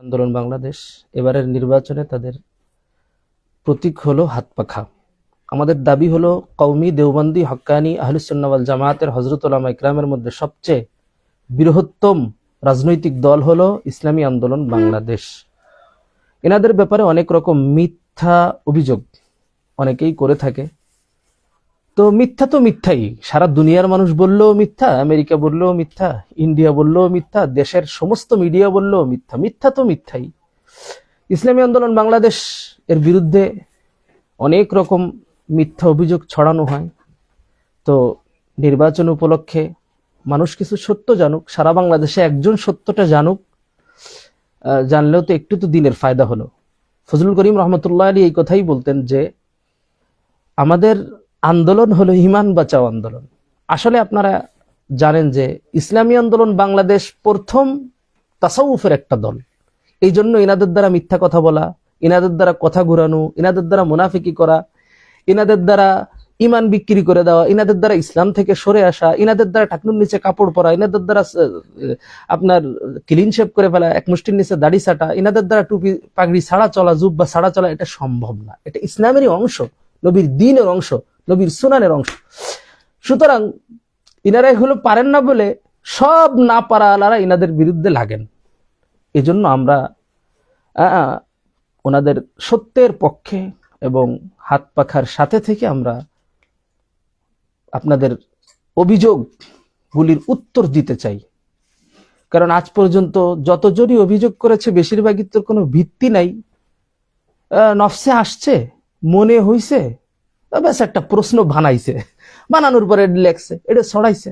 আন্দোলন বাংলাদেশ এবারের নির্বাচনে তাদের প্রতীক হলো হাত পাখা। আমাদের দাবি হলো কওমি দেওবন্দি হক্কানি আহলুস সুন্নাহ ওয়াল জামায়াতের হযরত উলামা ইকরামের মধ্যে সবচেয়ে বৃহত্তম রাজনৈতিক দল হলো ইসলামী আন্দোলন বাংলাদেশ। এনাদের ব্যাপারে অনেক রকম মিথ্যা অভিযোগ অনেকেই করে থাকে। তো মিথ্যাই, সারা দুনিয়ার মানুষ বললেও মিথ্যা, আমেরিকা বললেও মিথ্যা, ইন্ডিয়া বললেও মিথ্যা, দেশের সমস্ত মিডিয়া বললেও মিথ্যা। মিথ্যা তো মিথ্যাই। ইসলামী আন্দোলন বাংলাদেশ এর বিরুদ্ধে অনেক রকম মিথ্যা অভিযোগ ছড়ানো হয়। তো নির্বাচন উপলক্ষে মানুষ কিছু সত্য জানুক, সারা বাংলাদেশে একজন সত্যটা জানুক, জানলেও তো একটু তো দিনের ফায়দা হলো। ফজলুল করিম রহমতুল্লাহ আলী এই কথাই বলতেন যে আমাদের আন্দোলন হলো ঈমান বাঁচাও আন্দোলন। আসলে আপনারা জানেন যে ইসলামী আন্দোলন বাংলাদেশ প্রথম তাসাউফের একটা দল। এই জন্য ইনাদের দ্বারা মিথ্যা কথা বলা, ইনাদের দ্বারা কথা ঘুরানো, ইনাদের দ্বারা মুনাফিকি করা, ইনাদের দ্বারা ইমান বিক্রি করে দেওয়া, ইনাদের দ্বারা ইসলাম থেকে সরে আসা, ইনাদের দ্বারা টাকনুর নিচে কাপড় পরা, ইনাদের দ্বারা আপনার ক্লিন শেভ করে ফেলা, এক মুষ্টির নিচে দাড়ি ছাটা, ইনাদের দ্বারা টুপি পাগড়ি ছাড়া চলা, জুব্বা ছাড়া চলা, এটা সম্ভব না। এটা ইসলামেরই অংশ, নবীর দ্বীনের অংশ, নবীর সুনানের অংশ। সুতরাং ইনারা এগুলো পারেন না বলে সব না পারা আলারা ইনাদের বিরুদ্ধে লাগেন। এজন্য আমরা ওনাদের সত্যের পক্ষে এবং হাত পাখার সাথে থেকে আমরা আপনাদের অভিযোগগুলির উত্তর দিতে চাই। কারণ আজ পর্যন্ত যতজনই অভিযোগ করেছে বেশিরভাগই তো কোনো ভিত্তি নাই, নফসে আসছে, মনে হইছে, ব্যাস একটা প্রশ্ন বানাইছে, বানানোর পরে লেখছে, এটা ছড়াইছে,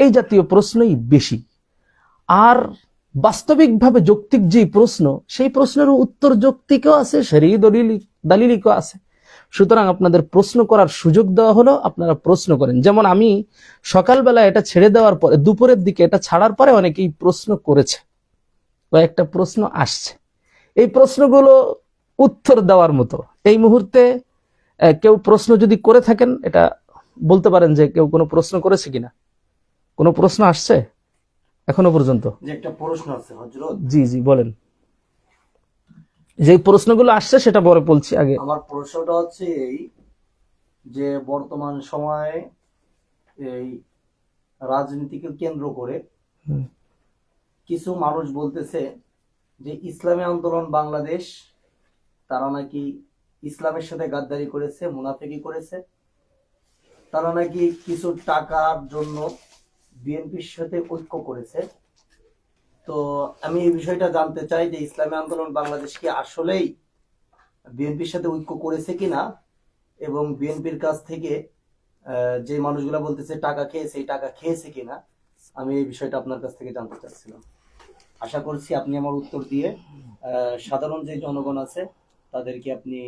এই জাতীয় প্রশ্নই বেশি। আর বাস্তবিকভাবে যৌক্তিক যে প্রশ্ন, সেই প্রশ্নের উত্তর যৌক্তিকও আছে, শরঈ দলিলিকও আছে। সুতরাং আপনাদের প্রশ্ন করার সুযোগ দেওয়া হলো, আপনারা প্রশ্ন করেন। যেমন আমি সকালবেলা এটা ছেড়ে দেওয়ার পরে, দুপুরের দিকে এটা ছাড়ার পরে অনেকেই প্রশ্ন করেছে, কয়েকটা প্রশ্ন আসছে। এই প্রশ্নগুলো উত্তর দেওয়ার মতো। এই মুহূর্তে কেউ প্রশ্ন যদি করে থাকেন, এটা বলতে পারেন যে কেউ কোনো প্রশ্ন করেছে কিনা, কোনো প্রশ্ন আসছে এখনো পর্যন্ত? যে একটা প্রশ্ন আছে হযরত। জি জি বলেন। যে প্রশ্নগুলো আসছে সেটা পরে বলছি, আগে আমার প্রশ্নটা হচ্ছে এই যে বর্তমান সময়ে এই রাজনীতিকে কেন্দ্র করে কিছু মানুষ বলতেছে যে ইসলামী আন্দোলন বাংলাদেশ তারা নাকি ইসলামের সাথে গাদ্দারি করেছে, মুনাফিকি করেছে, তারা নাকি কিছু টাকার জন্য বিএনপির সাথে ঐক্য করেছে। তো আমি এই বিষয়টা জানতে চাই যে ইসলামী আন্দোলন বাংলাদেশ কি আসলেই বিএনপির সাথে ঐক্য করেছে কিনা, এবং বিএনপির কাছ থেকে যে মানুষগুলা বলতেছে টাকা খেয়েছে, এই টাকা খেয়েছে কিনা, আমি এই বিষয়টা আপনার কাছ থেকে জানতে চাচ্ছিলাম। আশা করছি আপনি আমার উত্তর দিয়ে সাধারণ যে জনগণ আছে তাদেরকে আপনি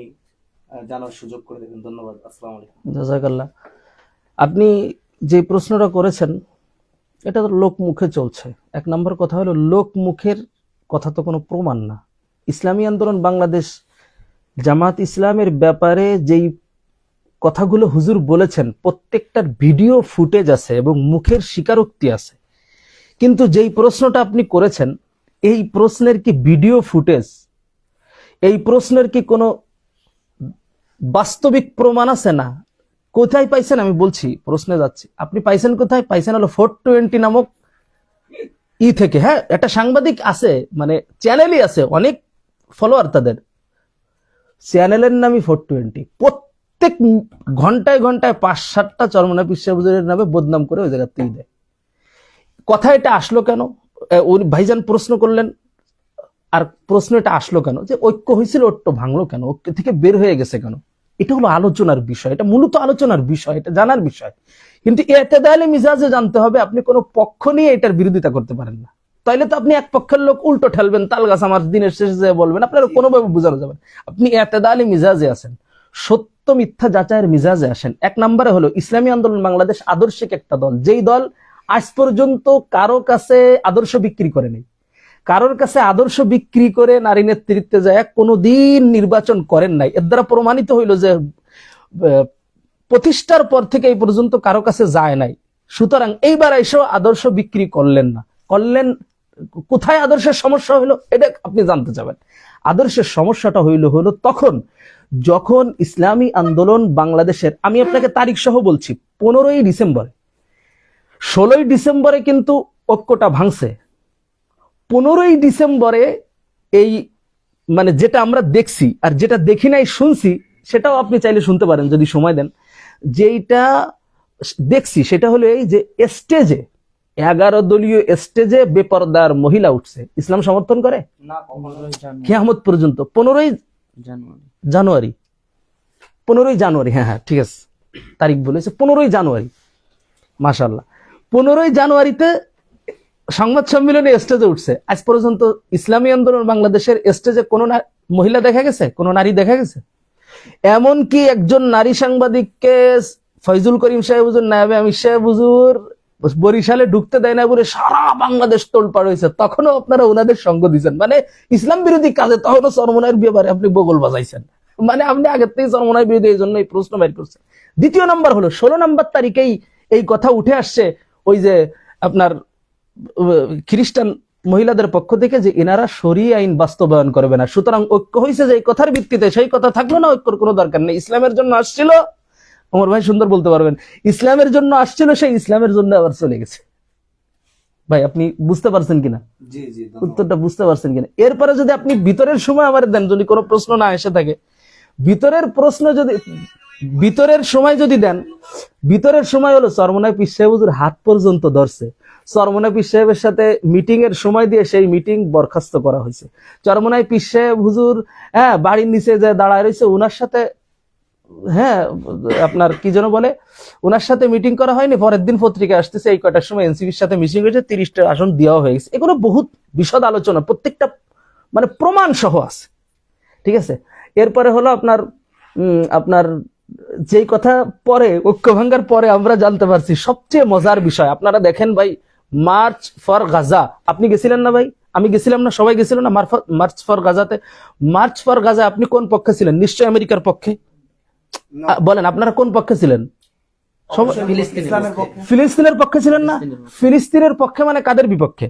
জানার সুযোগ করে দেবেন। ধন্যবাদ। আসসালামু আলাইকুম। জাযাকাল্লাহ। আপনি যে প্রশ্নটা করেছেন এটা তো লোক মুখে চলছে। এক নম্বর কথা হলো, লোক মুখের কথা তো কোনো প্রমাণ না। ইসলামী আন্দোলন বাংলাদেশ জামাত ইসলামের ব্যাপারে যেই কথাগুলো হুজুর বলেছেন প্রত্যেকটার ভিডিও ফুটেজ আছে এবং মুখের স্বীকারোক্তি আছে। কিন্তু যেই প্রশ্নটা আপনি করেছেন, এই প্রশ্নের কি ভিডিও ফুটেজ, এই প্রশ্নের কি কোনো বাস্তবিক প্রমাণ আছে? না। কোথায় পাইছেন আমি বলছি, প্রশ্নে যাচ্ছি। আপনি পাইছেন কোথায়? পাইছেন হলো 420 নামক থেকে। হ্যাঁ, একটা সাংবাদিক আছে, মানে চ্যানেলই আছে, অনেক ফলোয়ার তাদের, চ্যানেলের নামই 420। প্রত্যেক ঘন্টায় ঘন্টায় 5-7টা চরমনা পিসা হুজুরের নামে বদনাম করে ওই জায়গাতেই দেয়। কথা এটা আসলো কেন? ওই ভাইজান প্রশ্ন করলেন, আর প্রশ্ন এটা আসলো কেন যে ঐক্য হয়েছিল, ঐক্য ভাঙলো কেন, ঐক্য থেকে বের হয়ে গেছে কেন? এটা হলো আলোচনার বিষয়, এটা মূলত আলোচনার বিষয়, এটা জানার বিষয়। কিন্তু ইতিদালে মিজাজে জানতে হবে। আপনি কোনো পক্ষ নিয়ে এটার বিরোধিতা করতে পারেন না, তাইলে তো আপনি এক পক্ষের লোক উল্টো ঠেলবেন, তালগাছ আমার দিনের শেষে যে বলবেন, আপনারা কোনোভাবে বোঝানো যাবে। আপনি ইতিদালে মিজাজে আছেন, সত্য মিথ্যা যাচাইয়ের মিজাজে আসেন। এক নম্বরে হলো ইসলামী আন্দোলন বাংলাদেশ আদর্শিক একটা দল, যেই দল আজ পর্যন্ত কারো কাছে আদর্শ বিক্রি করেনি, কারোর কাছে আদর্শ বিক্রি করে নারী নেতৃত্বে যায় কোনোদিন নির্বাচন করেন নাই। এর দ্বারা প্রমাণিত হইল যে প্রতিষ্ঠার পর থেকে এই পর্যন্ত কারো কাছে যায় নাই। সুতরাং এইবার এসেও আদর্শ বিক্রি করলেন না, করলেন কোথায় আদর্শের সমস্যা হইলো এটা আপনি জানতে চাবেন। আদর্শের সমস্যাটা হলো তখন যখন ইসলামী আন্দোলন বাংলাদেশের, আমি আপনাকে তারিখ সহ বলছি, 15ই ডিসেম্বরে, 16ই ডিসেম্বরে কিন্তু ঐক্যটা ভাঙছে। 15ই ডিসেম্বরে এই মানে যেটা আমরা দেখছি আর যেটা দেখি নাই শুনছি, সেটাও আপনি চাইলে শুনতে পারেন যদি সময় দেন। যেটা দেখছি সেটা হলো এই যে স্টেজে, 11 দলীয় স্টেজে বেপরদার মহিলা উঠছে। ইসলাম সমর্থন করে না, কখনোই কিয়ামত পর্যন্ত। 15ই জানুয়ারি, 15ই জানুয়ারি, হ্যাঁ ঠিক আছে, তারিখ বলেছে 15ই জানুয়ারি, মাশাআল্লাহ। 15ই জানুয়ারিতে সংবাদ সম্মেলনে স্টেজে উঠছে। আজ পর্যন্ত ইসলামী আন্দোলন বাংলাদেশের স্টেজে কোনো মহিলা দেখা গেছে, কোনো নারী দেখা গেছে? এমনকি একজন নারী সাংবাদিককে ফয়জুল করিম সাহেব হুজুর, নায়েবে আমির সাহেব হুজুর বরিশালে ঢুকতে দেয় না বলে সারা বাংলাদেশ তোলপাড় হয়েছে, তখনও আপনারা ওনাদের সঙ্গ দিচ্ছেন। মানে ইসলাম বিরোধী কাজে তখনও চরমনাইয়ের ব্যাপারে আপনি বগল বাজাইছেন। মানে আপনি আগের থেকে চরমনাই বিরোধী, এই জন্য এই প্রশ্ন বাইর করছেন। দ্বিতীয় নাম্বার হলো 16 নম্বর তারিখেই এই কথা উঠে আসছে ওই যে আপনার খ্রিস্টান মহিলাদের পক্ষ থেকে যে এনারা শরীয়ত আইন বাস্তবায়ন করবে না। সুতরাং ঐক্য হয়েছে যে এই কথার ভিত্তিতে, সেই কথা থাকলো না, ঐক্যর কোনো দরকার নেই। ইসলামের জন্য আসছিল, ওমর ভাই সুন্দর বলতে পারবেন, ইসলামের জন্য আসছিল, সেই ইসলামের জন্য আবার চলে গেছে। ভাই আপনি বুঝতে পারছেন কিনা? জি জি, উত্তরটা বুঝতে পারছেন কিনা? এরপরে যদি আপনি ভিতরের সময় আবার দেন, যদি কোনো প্রশ্ন না এসে থাকে, ভিতরের প্রশ্ন যদি, ভিতরের সময় যদি দেন, ভিতরের সময় হলো চরমনাই পীর সাহেব হুজুর হাত পর্যন্ত ধরছে। চরমনাই পীর সাহেবের সাথে মিটিং এর সময় দিয়ে সেই মিটিং বরখাস্ত করা হয়েছে। চরমনাই পীর সাহেব হুজুর বাড়ির নিচে যে দাঁড়ায় রয়েছে, ওনার সাথে আপনার কি যেন বলে, ওনার সাথে মিটিং করা হয়নি। পরের দিন পত্রিকা আসতেছে এই কয়টার সময় এনসিপির সাথে মিটিং হয়েছে, 30টা আসন দেওয়া হয়ে গেছে। এগুলো বহুত বিশদ আলোচনা, প্রত্যেকটা মানে প্রমাণ সহ আছে, ঠিক আছে। এরপরে হলো আপনার যেই কথা পরে ঐক্য ভাঙ্গার পরে আমরা জানতে পারছি, সবচেয়ে মজার বিষয় আপনারা দেখেন ভাই, মার্চ ফর গাজা আপনি গেছিলেন না ভাই? আমি গেছিলাম না? সবাই গেছিল না মার্চ ফর গাজাতে? মার্চ ফর গাজা আপনি কোন পক্ষে ছিলেন? নিশ্চয় আমেরিকার পক্ষে। বলেন আপনারা কোন পক্ষে ছিলেন? ফিলিস্তিনের পক্ষে ছিলেন না? ফিলিস্তিনের পক্ষে মানে কাদের বিপক্ষে?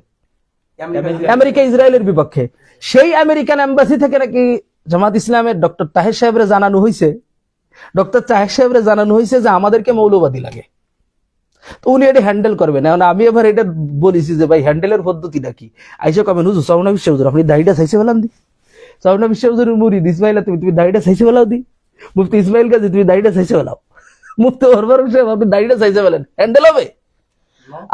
আমেরিকা ইসরায়েলের বিপক্ষে। সেই আমেরিকান এম্বাসি থেকে নাকি জামাত ইসলামের ডক্টর তাহের সাহেবরে জানানো হয়েছে, ডক্টর তাহের সাহেবরে জানানো হয়েছে যে আমাদেরকে মৌলবাদী লাগে, তো উনি এটা হ্যান্ডেল করবেন। এখন আমি এবার এটা বলেছি যে ভাই হ্যান্ডেলের পদ্ধতিটা কি? আইসা কবেন হুজুর চরমনাই পীর সাহেব হুজুর আপনি দাড়িটা চাইছে ফেলান দি, চরমনাই পীর সাহেব হুজুরের মুরিদ ইসমাইলা তুমি দাড়িটা চাইছে ফেলাও দি, মুফতি ইসমাইল গাজী তুমি দাড়িটা চাইছে ফেলাও, মুফতি ওমর সাহেব আপনি দাড়িটা চাইছে ফেলেন, হ্যান্ডেল হবে?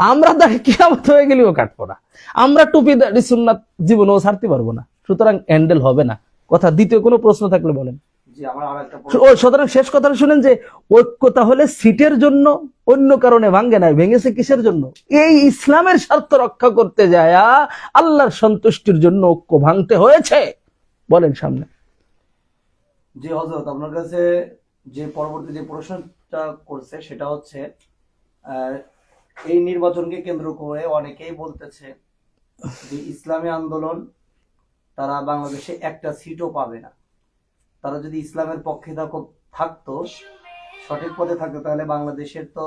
আমরা দাড়ি কিয়ামত হয়ে গেলেও কাটবো না, আমরা টুপি দাড়ি সুন্নাত জীবনেও ছাড়তে পারবো না, সুতরাং হ্যান্ডেল হবে না। কথা দ্বিতীয় কোনো প্রশ্ন থাকলে বলেন। সুতরাং শেষ কথাটা শুনেন যে ঐক্য তাহলে সিটের জন্য, অন্য কারণে ভাঙ্গে নাই, ভেঙেছে কিসের জন্য? এই ইসলামের স্বার্থ রক্ষা করতে যায় আল্লাহর সন্তুষ্টির জন্য ঐক্য ভাঙতে হয়েছে। বলেন সামনে। জি হযরত, আপনার কাছে যে পরবর্তী যে প্রশ্নটা করছে সেটা হচ্ছে এই নির্বাচনকে কেন্দ্র করে অনেকেই বলতেছে যে ইসলামী আন্দোলন তারা বাংলাদেশে একটা সিটও পাবে না। তারা যদি ইসলামের পক্ষে থাকতো, সঠিক পথে থাকতো, তাহলে বাংলাদেশের তো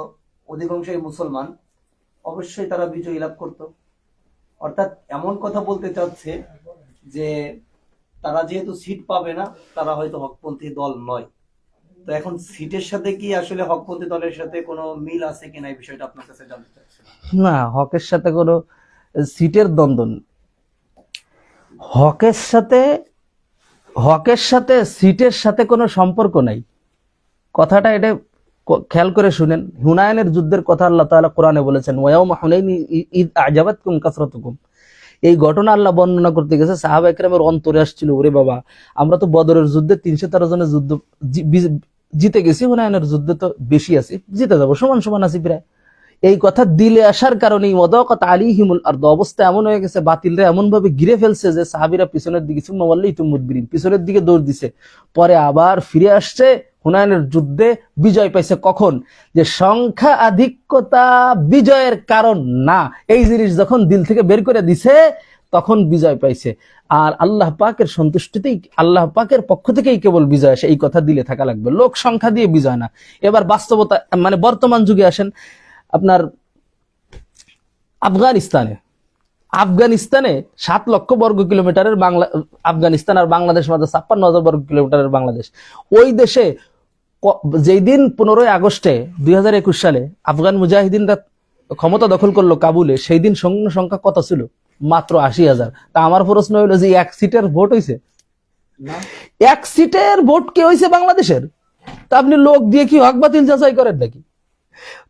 অধিকাংশই মুসলমান, অবশ্যই তারা বিজয়ী লাভ করতো। অর্থাৎ এমন কথা বলতে চাচ্ছে যে তারা যেহেতু সিট পাবে না, তারা হয়তো হকপন্থী দল নয়। তো এখন সিটের সাথে কি আসলে হকপন্থী দলের সাথে কোনো মিল আছে কিনা, এই বিষয়টা আপনার কাছে জানতে চাচ্ছি। না, হকের সাথে কোনো সিটের দ্বন্দ্ব, হকের সাথে সিটের সাথে কোনো সম্পর্ক নাই। কথাটা এটা খেয়াল করে শুনেন। হুনায়নের যুদ্ধের কথা আল্লাহ তাআলা কোরআনে বলেছেন, ওয়ায়াউমা হুনাইনি ইয আ'জাবাতকুম কাসরাতুকুম। এই ঘটনা আল্লাহ বর্ণনা করতে গেছে, সাহাবা ইকরামের অন্তরে আসছিল, ওরে বাবা আমরা তো বদরের যুদ্ধে 313 জনের যুদ্ধ জিতে গেছি, হুনায়নের যুদ্ধে তো বেশি আছি, জিতে যাবো, সমান সমান আছি প্রায়। এই কথা দিলে আসার কারণেই ওয়াদাকাত আলাইহিমুল আরদ, অবস্থা এমন হয়ে গেছে, বাতিলরা এমন ভাবে ঘিরে ফেলছে যে সাহাবীরা পিছনের দিকে সুম্মা ওয়াল্লাইতুম মুদবিরিন, পিছনের দিকে দৌড় দিছে, পরে আবার ফিরে আসছে। হুনায়নের যুদ্ধে বিজয় পাইছে। কখন? যে সংখ্যা আধিক্যতা বিজয়ের কারণ না, এই জিনিস যখন দিল থেকে বের করে দিছে তখন বিজয় পাইছে। আর আল্লাহ পাকের সন্তুষ্টিতেই, আল্লাহ পাকের পক্ষ থেকেই কেবল বিজয় আসে, এই কথা দিলে থাকা লাগবে, লোক সংখ্যা দিয়ে বিজয় না। এবার বাস্তবতা মানে বর্তমান যুগে আসেন, আপনার আফগানিস্তানে 7 লক্ষ বর্গ কিলোমিটারের আফগানিস্তান আর বাংলাদেশ মাঝে 56,000 বর্গ কিলোমিটারের বাংলাদেশ। ওই দেশে যেই দিন 15ই আগস্টে 2021 সালে আফগান মুজাহিদিনরা ক্ষমতা দখল করলো কাবুলে, সেই দিন সৈন্য সংখ্যা কত ছিল? মাত্র 80,000। তা আমার প্রশ্ন হইলো যে 1 সিটের ভোট হয়েছে? 1 সিটের ভোট কি হয়েছে বাংলাদেশের? তা আপনি লোক দিয়ে কি হক বাতিল যাচাই করেন নাকি?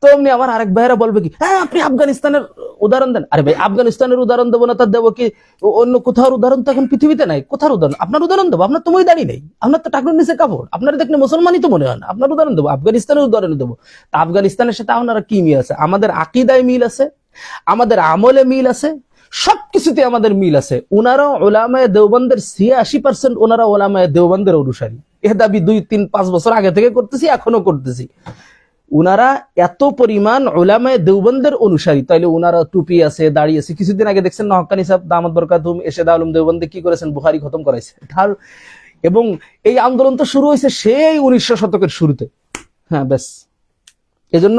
তো এমনি আমার আরেক ভাইরা বলবে কি, হ্যাঁ আপনি আফগানিস্তানের উদাহরণ দেন। আরে ভাই, আফগানিস্তানের উদাহরণ দেবো না তার দেবো কি অন্য কোথাও উদাহরণ তো এখন পৃথিবীতে নাই। কোথার উদাহরণ? আপনার উদাহরণ দেবো? আপনার তো ময়দানি নেই, আপনার তো টাকুর নিচে কাপড়, আপনার দেখলে মুসলমানই তো মনে হয় না। আপনার উদাহরণ দেবো? আফগানিস্তানের উদাহরণ দেবো? তা আফগানিস্তানের সাথে আপনারা কি মিল আছে? আমাদের আকিদায় মিল আছে, আমাদের আমলে মিল আছে, সবকিছুতে আমাদের মিল আছে। ওনারাও ওলামায়ে দেওবন্দের 86% ওনারা ওলামায়ে দেওবন্দের অনুসারী। এ দাবি 2, 3, 5 বছর আগে থেকে করতেছি, এখনো করতেছি। উনারা এত পরিমাণ উলামায়ে দেওবন্দের অনুসারী, তাইলে উনারা টুপি আছে, দাড়ি আছে। কিছুদিন আগে দেখছেন না হক্কানি সাহেব দামাত বরকাতুহুম এরশাদ আলম দেওবন্দি কি করেছেন? বুখারী খতম করাইছে। এবং এই আন্দোলন তো শুরু হয়েছে সেই 1900 শতকের শুরুতে। হ্যাঁ ব্যাস, এজন্য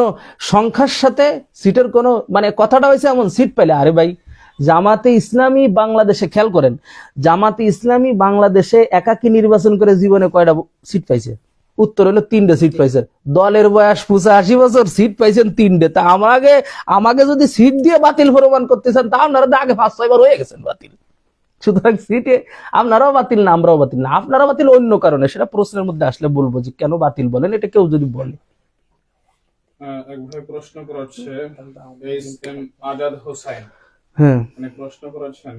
সংখ্যার সাথে সিটের কোনো মানে কথাটা হয়েছে এমন, সিট পেলে। আরে ভাই, জামাতে ইসলামী বাংলাদেশে, খেয়াল করেন, জামাতে ইসলামী বাংলাদেশে একাকী নির্বাচন করে জীবনে কয়টা সিট পাইছে? উত্তর হলো 3টে সিট পাইছে। দলের বয়স 85 বছর, সিট পাইছেন 3টে। তা আমাকে যদি সিট দিয়ে বাতিল প্রমাণ করতে চান, তা আপনারা আগে 5-6 বার হয়ে গেছেন বাতিল। সুতরাং সিটে আপনারাও বাতিল না, আমরাও বাতিল না। আপনারা বাতিল অন্য কারণে, সেটা প্রশ্নের মধ্যে আসলে বলবো যে কেন বাতিল বলেন, এটা কেউ যদি বলে। এক ভাই প্রশ্ন করেছে, এস.এম. আজাদ হোসেন হ্যাঁ, উনি প্রশ্ন করেছেন,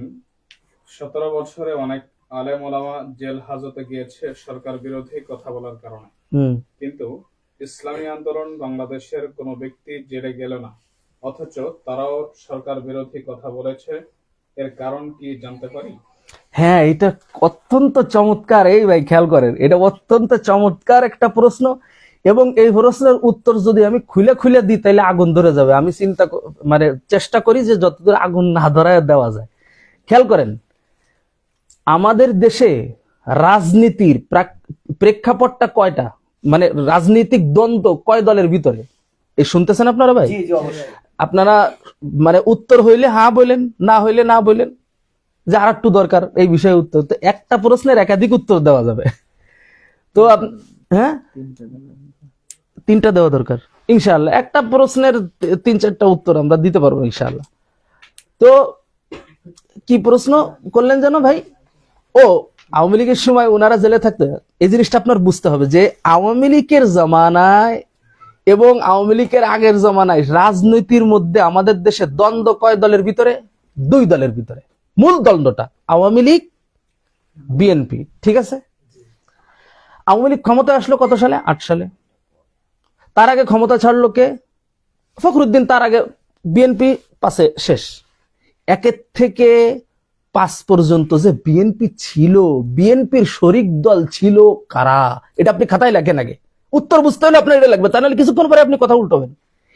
17 বছরে অনেক আলেম ওলামা জেল হাজতে গিয়েছে সরকার বিরোধী কথা বলার কারণে, কিন্তু ইসলামী আন্দোলন বাংলাদেশের কোনো ব্যক্তি জেলে গেল না, অথচ তারাও সরকার বিরোধী কথা বলেছে। এর কারণ কি জানতে পারি? হ্যাঁ, এটা অত্যন্ত চমৎকার। এই ভাই খেয়াল করেন, এটা অত্যন্ত চমৎকার একটা প্রশ্ন, এবং এই প্রশ্নের উত্তর যদি আমি খুলে খুলে দিই তাহলে আগুন ধরে যাবে। আমি মানে চেষ্টা করি যে যতদূর আগুন না ধরায় দেওয়া যায়। খেয়াল করেন, আমাদের দেশে রাজনীতির প্রেক্ষাপটটা কয়টা, মানে রাজনৈতিক দ্বন্দ্ব কয় দলের ভিতরে, এই শুনতেছেন আপনারা ভাই? জি জি অবশ্যই। আপনারা মানে উত্তর হইলে হ্যাঁ বলেন, না হইলে না বলেন, যে আর একটু দরকার এই বিষয়ে উত্তর। তো একটা প্রশ্নের একাধিক উত্তর দেওয়া যাবে। তো হ্যাঁ, 3টা দেওয়া দরকার ইনশাআল্লাহ। একটা প্রশ্নের 3-4টা উত্তর আমরা দিতে পারবো ইনশাআল্লাহ। তো কি প্রশ্ন করলেন যেন ভাই? ও, আওয়ামী লীগের সময় ওনারা জেলে থাকতে, এই জিনিসটা আপনার বুঝতে হবে যে আওয়ামী লীগের জমানায় এবং আওয়ামী লীগের আগের জমানায় রাজনীতির মধ্যে আমাদের দেশে দ্বন্দ্ব কয় দলের ভিতরে? 2 দলের ভিতরে। মূল দ্বন্দ্বটা আওয়ামী লীগ বিএনপি, ঠিক আছে? আওয়ামী লীগ ক্ষমতায় আসলো কত সালে? 8 সালে। তার আগে ক্ষমতা ছাড়লো কে? ফখরুদ্দিন। তার আগে বিএনপি পাশে শেষ। 1 থেকে 5 পর্যন্ত যে বিএনপি ছিল, বিএনপির শরিক দল ছিল কারা, এটা আপনি খাতায় লেখেন আগে। উত্তর বুঝতে হলে আপনার এটা লাগবে, তা নাহলে কিছুক্ষণ পরে আপনি কথা উল্টাবেন।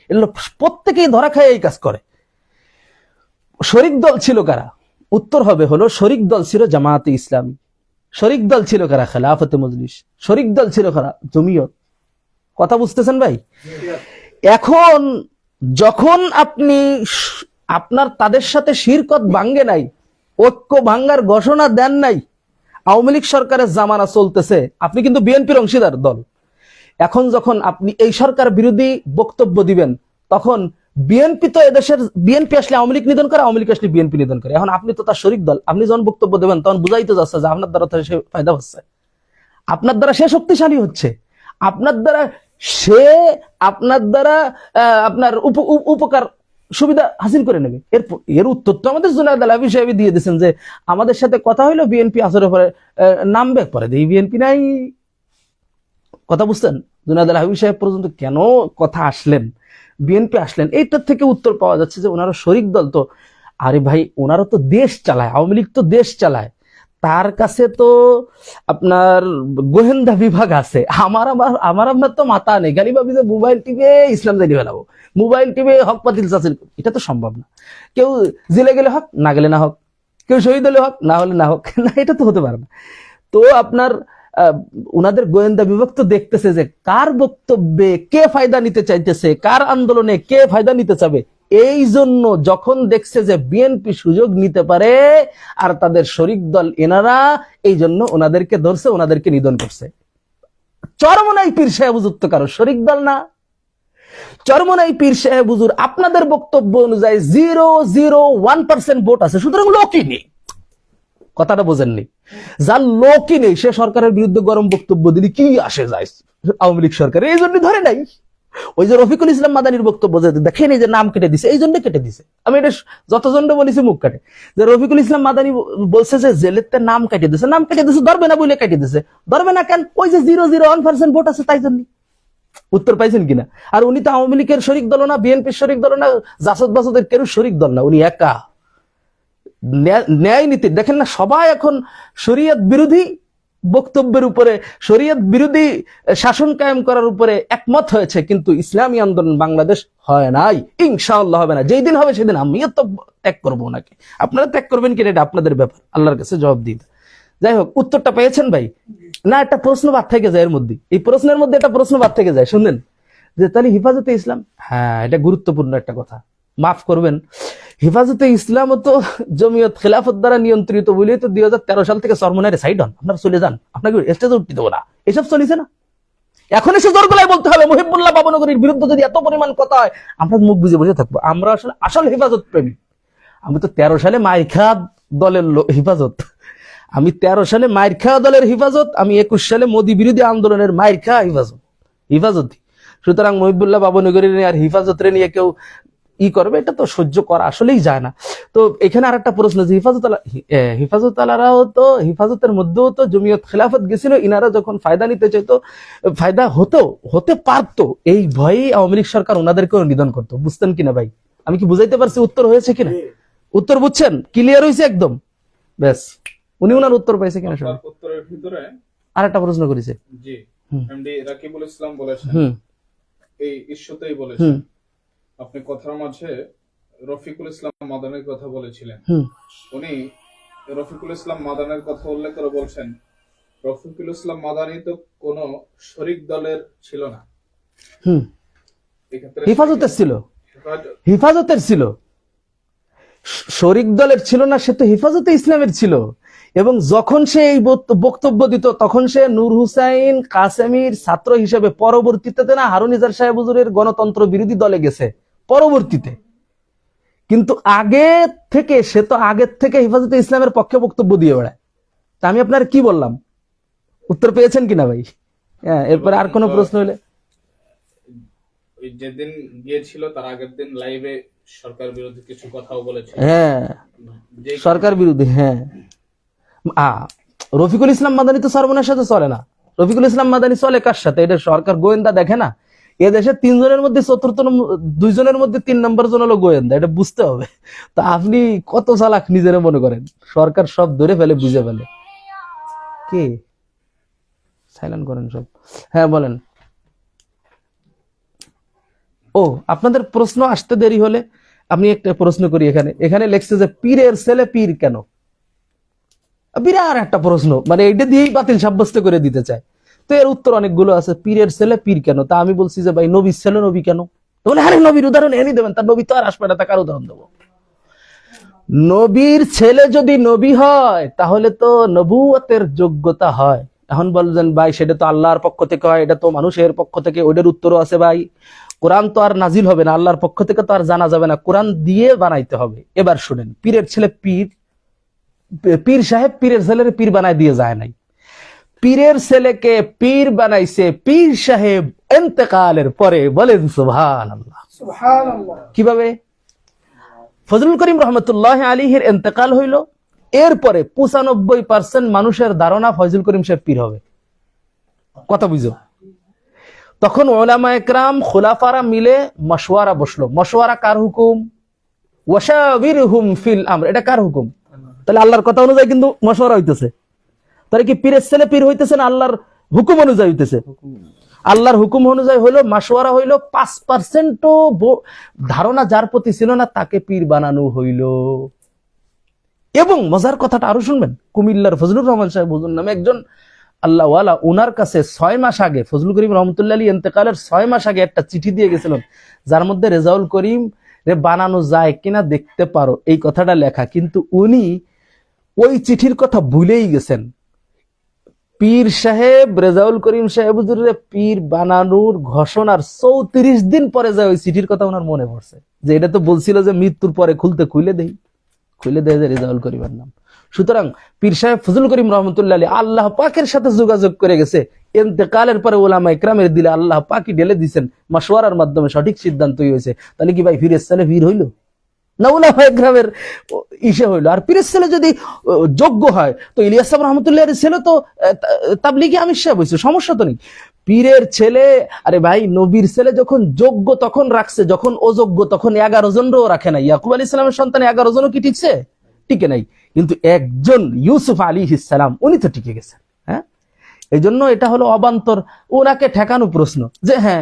এগুলো প্রত্যেকেই ধরা খায় এই কাজ করে। শরিক দল ছিল কারা? উত্তর হবে হলো, শরিক দল ছিল জামায়াতে ইসলামী, শরিক দল ছিল কারা? খেলাফতে মজলিস, শরিক দল ছিল কারা? জমিয়ত। কথা বুঝতেছেন ভাই? এখন যখন আপনি আপনার তাদের সাথে শিরকত ভাঙ্গে নাই, ঐক্য ভাঙ্গার ঘোষণা দেন নাই, আওয়ামী লীগ সরকারের জামানা চলতেছে, আপনি কিন্তু বিএনপির অংশীদার দল। এখন যখন আপনি এই সরকার বিরোধী বক্তব্য দিবেন, তখন বিএনপি তো এদেশের, বিএনপি আসলে আওয়ামী লীগ নিধন করে, আওয়ামী লীগ আসলে বিএনপি নিধন করে। এখন আপনি তো তার শরিক দল, আপনি যখন বক্তব্য দেবেন তখন বুঝাইতে যাচ্ছে যে আপনার দ্বারা সে ফায়দা হচ্ছে, আপনার দ্বারা সে শক্তিশালী হচ্ছে, আপনার দ্বারা আপনার উপকার সুবিধা হাসিল করে নেবে। এর উত্তর তো আমাদের জুনায়েদ আল হাবিব সাহেব দিয়ে দিয়েছেন যে আমাদের সাথে কথা হইলো, বিএনপি আসরে পরে নামবে, পরে এই বিএনপি নাই। কথা বুঝছেন? জুনায়েদ আল হাবিব সাহেব পর্যন্ত কেন কথা আসলেন, বিএনপি আসলেন, এইটার থেকে উত্তর পাওয়া যাচ্ছে যে ওনারা শরিক দল। তো আরে ভাই, ওনারা তো দেশ চালায়, আওয়ামী লীগ তো দেশ চালায়, তার কাছে তো আপনার গোয়েন্দা বিভাগ আছে। আমার তো মাথা নেই, গালি ভাবি যে মোবাইল টিপে ইসলাম জানি ফেলাবো, মোবাইল টিপে হক বাতিল চাচিল, এটা তো সম্ভব না। কেউ জেলে গেলে হক, না গেলে না হক, কেউ শহীদ হলে হক, না হলে না হক, না, এটা তো হতে পারে না। তো আপনার উনাদের গোয়েন্দা বিভাগ তো দেখতেছে যে কার বক্তব্যে কে ফায়দা নিতে চাইতেছে, কার আন্দোলনে কে ফায়দা নিতে চাবে, এই জন্য যখন দেখছে যে বিএনপি সুযোগ নিতে পারে আর তাদের শরিক দল এনারা, এই জন্য ওনাদেরকে ধরছে, ওনাদেরকে নিধন করছে। চরমনাই পীর সাহেব হুজুর তো কারো শরিক দল না। চরমনাই পীর সাহেব হুজুর আপনাদের বক্তব্য অনুযায়ী 0.01% ভোট আছে, সুতরাং লোকই নেই। কথাটা বোঝেননি? যার লোকই নেই সে সরকারের বিরুদ্ধে গরম বক্তব্য দিলে কি আসে যায় আওয়ামী লীগ সরকার, এই জন্য ধরে নাই। ওই যে রফিকুল ইসলাম মাদানির বক্তব্য যে দেখেন এই যে নাম কেটে দিছে, এই জন্য কেটে দিছে। আমি এটা যতজন্ড বলেছি মুখ কাটে, যে রফিকুল ইসলাম মাদানি বলছে যে জেলের নাম কেটে দিছে, নাম কেটে দিছে, ধরবে না বলে কেটে দিছে। ধরবে না কেন? ওই যে 0.01% ভোট আছে তাই জন্য। উত্তর পাইছেন কিনা? আর উনি তো আওয়ামী লীগের শরিক দল না, বিএনপির শরিক দল না, জাসদ বাসদের কেউ শরিক দল না, উনি একা। ন্যায় নীতি দেখেন না, সবাই এখন শরীয়ত বিরোধী বক্তব্যের উপরে, শরীয়ত বিরোধী শাসন কায়েম করার উপরে একমত হয়েছে, কিন্তু ইসলামী আন্দোলন বাংলাদেশ হয় নাই, ইনশাআল্লাহ হবে না। যেই দিন হবে সেদিন আমিও তো ত্যাগ করবো ওনাকে। আপনারা ত্যাগ করবেন কিনা এটা আপনাদের ব্যাপার, আল্লাহর কাছে জবাব দিন। যাই হোক, উত্তরটা পেয়েছেন ভাই? না, একটা প্রশ্ন বাদ থেকে যায় এর মধ্যে, এই প্রশ্নের মধ্যে একটা প্রশ্ন বাদ থেকে যায়, শুনলেন? যে তাহলে হেফাজতে ইসলাম, হ্যাঁ এটা গুরুত্বপূর্ণ একটা কথা, মাফ করবেন। হেফাজতে ইসলাম তো জমিয়ত খেলাফত দ্বারা নিয়ন্ত্রিত বলে তো 2013 সাল থেকে চরমনাইরে সাইড হন, আপনারা চলে যান, আপনাকে স্টেজে উঠতে দেবো না, এসব চলিছে না। এখন এসে জোর গলায় বলতে হবে মুহিবুল্লাহ বাবনগরীর বিরুদ্ধে যদি এত পরিমাণ কথা হয়, আমরা মুখ বুঝে বসে থাকবো? আমরা আসলে আসল হেফাজত প্রেমী। আমি তো 13 সালে মাইরখা দলের হেফাজত, আমি 13 সালে মাইরখা দলের হেফাজত, আমি 21 সালে মোদী বিরোধী আন্দোলনের মাইরখা হেফাজতি। সুতরাং মুহিবুল্লাহ বাবনগরীর আর হেফাজতরে নিয়ে কেউ করবে, এটা তো সহ্য করা আসলেই যায় না। তো এখানে আর একটা প্রশ্ন, যে হেফাজত আলারাও তো, হেফাজতের মধ্যেও তো জমিয়ত খেলাফত গেছিল, ইনারা যখন ফায়দা নিতে চাইতো, ফায়দা হতে পারতো, এই ভয়েই আওয়ামী লীগ সরকার ওনাদেরকেও নিধন করতো। বুঝতেন কিনা ভাই? আমি কি বুঝাইতে পারছি? উত্তর হয়েছে কিনা? উত্তর বুঝছেন? ক্লিয়ার হয়েছে একদম? ব্যাস, উনি ওনার উত্তর পাইছে কিনা? সব উত্তরের ভিতরে আর একটা প্রশ্ন করেছে, জি এমডি রাকিবুল ইসলাম বলেছেন, এই ইস্যুতেই বলেছেন, আপনি কথার মাঝে রফিকুল ইসলাম মাদানের কথা বলেছিলেন। উনি রফিকুল ইসলাম মাদানের কথা উল্লেখ করে বলছেন, রফিকুল ইসলাম মাদানি তো কোন শরিক দলের ছিল না, হেফাজতের ছিল, হেফাজতের ছিল, শরিক দলের ছিল না, সে তো হেফাজতে ইসলামের ছিল। এবং যখন সে এই বক্তব্য দিত তখন সে নূর হুসাইন কাসেমির ছাত্র হিসেবে, পরবর্তীতে না হারুন নিজার সাহেব হুজুরের গণতন্ত্র বিরোধী দলে গেছে পরবর্তীতে, কিন্তু আগে থেকে সে তো আগের থেকে হেফাজতে ইসলামের পক্ষে বক্তব্য দিয়ে বেড়ায়। তা আমি আপনার কি বললাম? উত্তর পেয়েছেন কিনা ভাই? হ্যাঁ, এরপরে আর কোনো প্রশ্ন হলে? যেদিন গিয়েছিল তার আগের দিন লাইভে সরকার বিরোধী কিছু কথাও বলেছে। হ্যাঁ, সরকার বিরোধী। হ্যাঁ, রফিকুল ইসলাম মাদানি তো সর্বনার সাথে চলে না। রফিকুল ইসলাম মাদানি চলে কার সাথে? এটা সরকার গোয়েন্দা দেখে না? এ দেশে 3 জনের মধ্যে 2 জনের মধ্যে 3 নম্বর জন হলো গোয়েন্দা, এটা বুঝতে হবে। তা আপনি কত চালাক নিজের মনে করেন? সরকার সব ধরে ফেলে, বুঝে ফেলে। কে সাইলেন্ট করেন সব? হ্যাঁ বলেন। ও, আপনাদের প্রশ্ন আসতে দেরি হলে আমি একটা প্রশ্ন করি। এখানে লেখছে যে পীরের ছেলে পীর কেন? বিরাট একটা প্রশ্ন, মানে এটা দিয়েই বাতিল সাব্যস্ত করে দিতে চায়। তো এর উত্তর অনেকগুলো আছে। পীরের ছেলে পীর কেন? তা আমি বলছি যে ভাই নবীর ছেলে নবী কেন? বলে আরে নবীর উদাহরণ এনে দেবেন, তার নবী তো আর আসবে না, তা কার উদাহরণ দেবো? নবীর ছেলে যদি নবী হয় তাহলে তো নবুয়তের যোগ্যতা হয়। এখন বলছেন ভাই সেটা তো আল্লাহর পক্ষ থেকে হয়, এটা তো মানুষের পক্ষ থেকে। ওইটার উত্তরও আছে ভাই, কোরআন তো আর নাজিল হবে না, আল্লাহর পক্ষ থেকে তো আর জানা যাবে না, কোরআন দিয়ে বানাইতে হবে। এবার শুনেন, পীরের ছেলে পীর, পীর সাহেব পীরের ছেলের পীর বানায় দিয়ে যায় নাই। পীরের ছেলেকে পীর বানাইছে পীর সাহেব ইন্তেকালের পরে। বলেন সুবহানাল্লাহ। কিভাবে? ফজলুল করিম রহমতুল্লাহ আলীর ইন্তেকাল হইল, এরপরে 95% মানুষের ধারণা ফজলুল করিম সাহেব পীর হবে। কথা বুঝো? তখন উলামা একরাম খুলাফারা মিলে মশওয়ারা বসলো। মশওয়ারা কার হুকুম? ওয়াশাবিরহুম ফিল আমর, এটা কার হুকুম? তাহলে আল্লাহর কথা অনুযায়ী কিন্তু মশওয়ারা হইতেছে। তাহলে কি পীরের ছেলে পীর হইতেছে না আল্লাহর হুকুম অনুযায়ী হইতেছে? আল্লাহর হুকুম অনুযায়ী হইলো, মাসওয়ারা হইলো। 5% ধারণা যার প্রতি ছিল না তাকে পীর বানানো হইল। এবং মজার কথাটা আরো শুনবেন, কুমিল্লার ফজলুর রহমান সাহেব হুজুর নামে একজন আল্লাহওয়ালা, ওনার কাছে 6 মাস আগে, ফজলুল করিম রহমতুল্লাহ আলী ইন্তেকালের 6 মাস আগে একটা চিঠি দিয়ে গেছিলেন, যার মধ্যে রেজাউল করিম বানানো যায় কিনা দেখতে পারো, এই কথাটা লেখা, কিন্তু উনি ওই চিঠির কথা ভুলেই গেছেন। পীর সাহেব রেজাউল করিম সাহেব হুজুরের পীর বানানোর ঘোষণার 34 দিন পরে যায় ওই চিঠির কথা ওনার মনে পড়ছে, যে এটা তো বলছিল যে মৃত্যুর পরে খুলে দেয় যে রেজাউল করিমের নাম। সুতরাং পীর সাহেব ফজল করিম রহমতুল্লাহ আলাইহি আল্লাহ পাকের সাথে যোগাযোগ করে গেছে, ইন্তেকালের পরে ওলামা ইকরামের দিলে আল্লাহ পাকই ঢেলে দিয়েছেন, মাশওয়ারার মাধ্যমে সঠিক সিদ্ধান্তই হয়েছে। তাহলে কি ভাই পীরের ছেলে পীর হইল না ওলামা ইকরামের ইসে হইলো? আর পীরের ছেলে যদি যোগ্য হয় তো ইলিয়াস সাহেব রহমতুল্লাহর ছেলে তো তাবলিগি আমির সাহেব হয়েছে, সমস্যা তো নেই। পীরের ছেলে, আরে ভাই নবীর ছেলে যখন যোগ্য তখন রাখছে, যখন অযোগ্য তখন 11 জনও রাখে নাই। ইয়াকুব আলাইহিস সালামের সন্তান 11 জনও কি ঠিকছে? টিকে নাই। কিন্তু একজন ইউসুফ আলাইহিস সালাম উনি তো টিকে গেছেন। হ্যাঁ, এই জন্য এটা হলো অবান্তর, ওনাকে ঠেকানো প্রশ্ন যে হ্যাঁ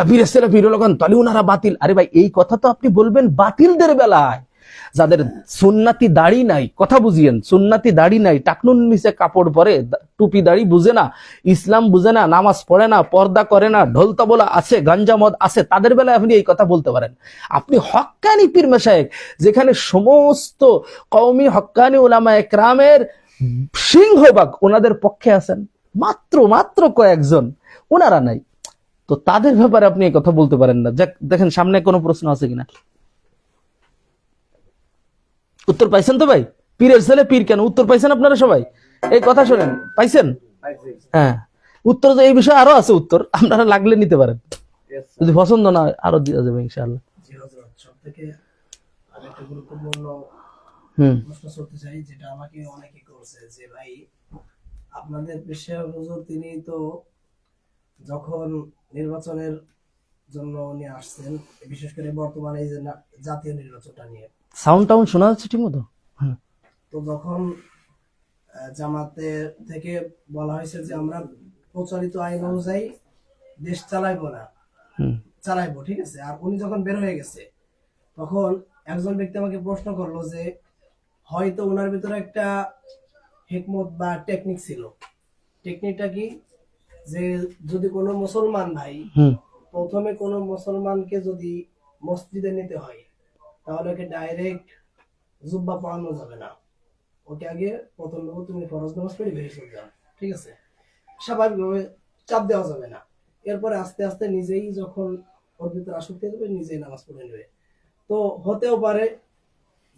পীরের ছেলে পীর হলো, তাহলে ওনারা বাতিল। আরে ভাই এই কথা তো আপনি বলবেন বাতিলদের বেলায়, যাদের সুন্নাতি দাড়ি নাই, কথা বুঝিয়েন, সুন্নাতি দাড়ি নাই, টাকনুন নিচে কাপড় পরে, টুপি দাড়ি বুঝে না, ইসলাম বুঝে না, নামাজ পড়ে না, পর্দা করে না, ঢোল তাবলা আছে, গাঞ্জা মদ আছে, তাদের বেলায় আপনি এই কথা বলতে পারেন। আপনি হক্কানি পীর মাশায়েখ, যেখানে সমস্ত কওমি হক্কানি উলামা একরামের সিংহভাগ ওনাদের পক্ষে আছেন, মাত্র কয়েকজন ওনারা নাই, তো তাদের ব্যাপারে আপনি এই কথা বলতে পারেন না। দেখেন সামনে কোনো প্রশ্ন আছে কিনা, উত্তর পাইছেন তো ভাই? পীরের ছেলে পীর কেন, উত্তর পাইছেন আপনারা সবাই? এই কথা শোনেন, পাইছেন? হ্যাঁ, উত্তর তো এই বিষয়ে আরো আছে, উত্তর আপনারা লাগলে নিতে পারেন, যদি পছন্দ না আরো দেওয়া যাবে ইনশাআল্লাহ। সবথেকে আরেকটা গুরুত্বপূর্ণ প্রশ্ন করতে চাই, যেটা আমাকে অনেকে করছে, যে ভাই আপনাদের পেশা হুজুর তিনি তো যখন নির্বাচনের জন্য উনি আসছেন, বিশেষ করে বর্তমানে এই যে জাতীয় নির্বাচনটা নিয়ে, সাউন্ড টাউন শোনা যাচ্ছে ঠিক মতো? তো যখন জামাতের থেকে বলা হয়েছে যে আমরা প্রচলিত আইন অনুযায়ী দেশ চালাইবো না, চালাইবো, ঠিক আছে, আর উনি যখন বের হয়ে গেছে তখন একজন ব্যক্তি আমাকে প্রশ্ন করলো যে হয়তো ওনার ভিতরে একটা হিকমত বা টেকনিক ছিল। টেকনিকটা কি, যে যদি কোনো মুসলমান ভাই প্রথমে কোনো মুসলমানকে যদি মসজিদে নিতে হয় তাহলে ওকে ডাইরেক্ট জুব্বা পরানো যাবে না, ওকে আগে প্রথম তুমি ফরজ নামাজ পড়ে বেরিয়ে চলে যাও, ঠিক আছে, স্বাভাবিকভাবে চাপ দেওয়া যাবে না। এরপরে আস্তে আস্তে নিজেই যখন ওর ভিতরে আসক্তি যাবে নিজেই নামাজ পড়ে নেবে। তো হতেও পারে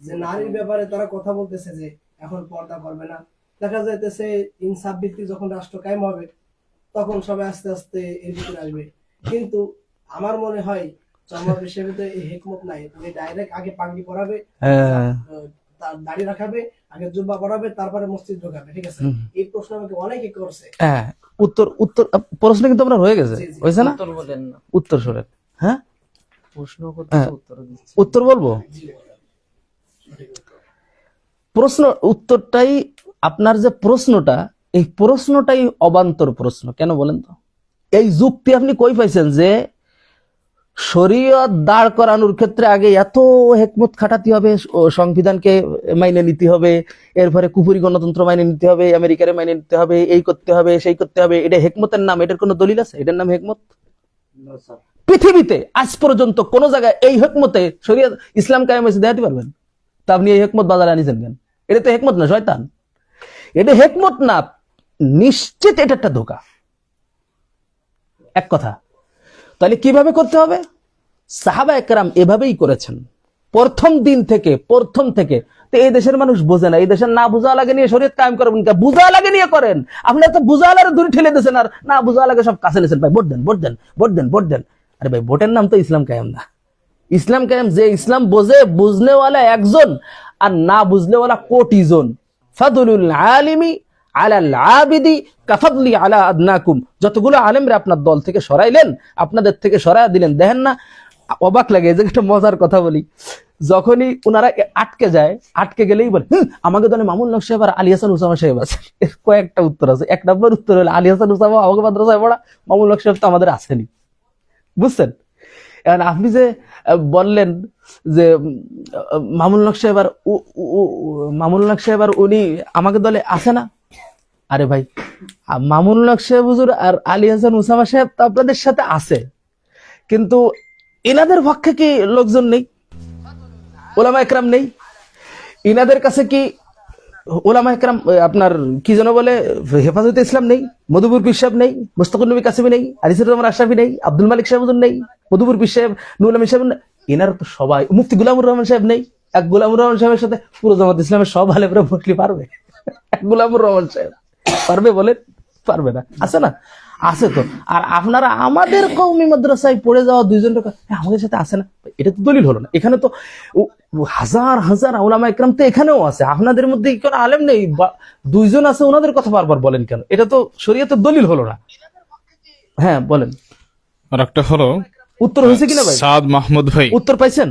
যে নারীর ব্যাপারে তারা কথা বলতেছে যে এখন পর্দা করবে না, দেখা যাইতেছে ইনসাফ ভিত্তিক যখন রাষ্ট্র কায়েম হবে তখন সবাই আস্তে আস্তে এর ভিতরে আসবে। কিন্তু আমার মনে হয় জামাত হিসেবে এই হিকমত নাই, উনি ডাইরেক্ট আগে পাগড়ি পরাবে, তার দাড়ি রাখাবে, আগে জুব্বা পরাবে, তারপরে মসজিদ ঢোকাবে, ঠিক আছে। এই প্রশ্ন আমাকে অনেকে করছে। হ্যাঁ, উত্তর প্রশ্ন কিন্তু আপনার হয়ে গেছে, হয়েছে না? উত্তর বলেন না, উত্তর শোনেন। হ্যাঁ, প্রশ্ন করতেছে, উত্তর দিচ্ছি। উত্তর বলবো? প্রশ্ন উত্তরটাই আপনার যে প্রশ্নটা, এই প্রশ্নটাই অবান্তর প্রশ্ন। কেন বলেন তো? এই যুক্তি আপনি কই পাইছেন যে শরীয়ত দাঁড় করানোর ক্ষেত্রে আগে এত হেকমত খাটাতে হবে, সংবিধানকে মাইনে নিতে হবে, এরপরে কুফরি গণতন্ত্র মাইনে নিতে হবে, আমেরিকারে মাইনে নিতে হবে, এই করতে হবে সেই করতে হবে, এটা হেকমতের নাম? এটার কোনো দলিল আছে? এটার নাম হেকমত? পৃথিবীতে আজ পর্যন্ত কোন জায়গায় এই হেকমতে শরীয়ত ইসলাম কায়েম হয়েছে দেখাতে পারবেন? তা আপনি এই হেকমত বাজারে আনিছেন কেন? এটা তো হেকমত না, শয়তান। এটা হেকমত না, নিশ্চিত এটা একটা ধোঁকা। এক কথা। তাহলে কিভাবে করতে হবে? সাহাবা একরাম এভাবেই করেছেন প্রথম দিন থেকে, প্রথম থেকে। তো এই দেশের মানুষ বোঝে না, এই দেশের না বুঝা লাগে নিয়ে শরীয়ত কায়েম করবেন, বুঝা লাগে নিয়ে করেন। আপনি তো বুঝা লাগে দূরে ঠেলে দিয়েছেন, আর না বুঝা লাগে সব কাছে নিয়েছেন। ভাই ভোট দেন, ভোট দেন, ভোট দেন, ভোট দেন। আরে ভাই ভোটের নাম তো ইসলাম কায়েম না। ইসলাম কায়েম যে ইসলাম বোঝে, বুঝনেওয়ালা একজন আর না বুঝলেওয়ালা কোটি জন। ফাদলুল আলিমি আলাল আবিদি কাফাদলি আলা আদনাকুম। যতগুলো আলেমরা আপনার দল থেকে সরাইলেন, আপনাদের থেকে সরাইয়া দিলেন, দেখেন না অবাক লাগে। যে একটা মজার কথা বলি, যখনই ওনারা আটকে যায়, আটকে গেলেই বলে আমাকে দলে মামুন হক সাহেব আর আলী হাসান উসামা সাহেব আছে। এর কয়েকটা উত্তর আছে। এক নম্বর উত্তর হলো আলী হাসান উসামা আমাকে মাদ্রাসায় পড়া, মামুন হক সাহেব তো আমাদের আসেনি। বুঝছেন? এখন আপনি যে বললেন যে মামুন হক সাহেব আর উনি আমাকে দলে আসে না, আরে ভাই মামুন হক সাহেব হুজুর আর আলী হাসান উসামা সাহেব তো আপনাদের সাথে আছে, কিন্তু এনাদের পক্ষে কি লোকজন নেই? ওলামা একরাম নেই? ইনাদের কাছে কি ওলামা একরাম আপনার কি যেন বলে হেফাজতে ইসলাম নেই? মধুপুর পীর সাহেব নেই? মুস্তাকুর নবী কাসিমি নেই? আনিসুর রহমান আশরাফি নেই? আব্দুল মালিক সাহেব নেই? মধুপুর পীর সাহেব, নুরুল আমিন সাহেব নেই? এনার তো সবাই, মুফতি গোলামুর রহমান সাহেব নেই? এক গোলামুর রহমান সাহেবের সাথে পুরো জামাত ইসলামের সব আলেমরা বসলে পারবে? এক গোলামুর রহমান সাহেব পারবে বলেন? পারবে না। আছে না? আছে তো। আর আপনারা আমাদের কওমি মাদ্রাসায় পড়ে যাওয়া দুইজন আমাদের সাথে আছে না, এটা তো দলিল হলো না। এখানে তো হাজার হাজার উলামা ইকরাম তো এখানেও আছে, আপনাদের মধ্যে কোনো আলেম নেই, দুইজন আছে, ওনাদের কথা বারবার বলেন কেন? এটা তো শরীয়তের দলিল হলো না। হ্যাঁ বলেন। আর একটা হলো, উত্তর হয়েছে কিনা ভাই? সাদ মাহমুদ ভাই, উত্তর পাইছেন?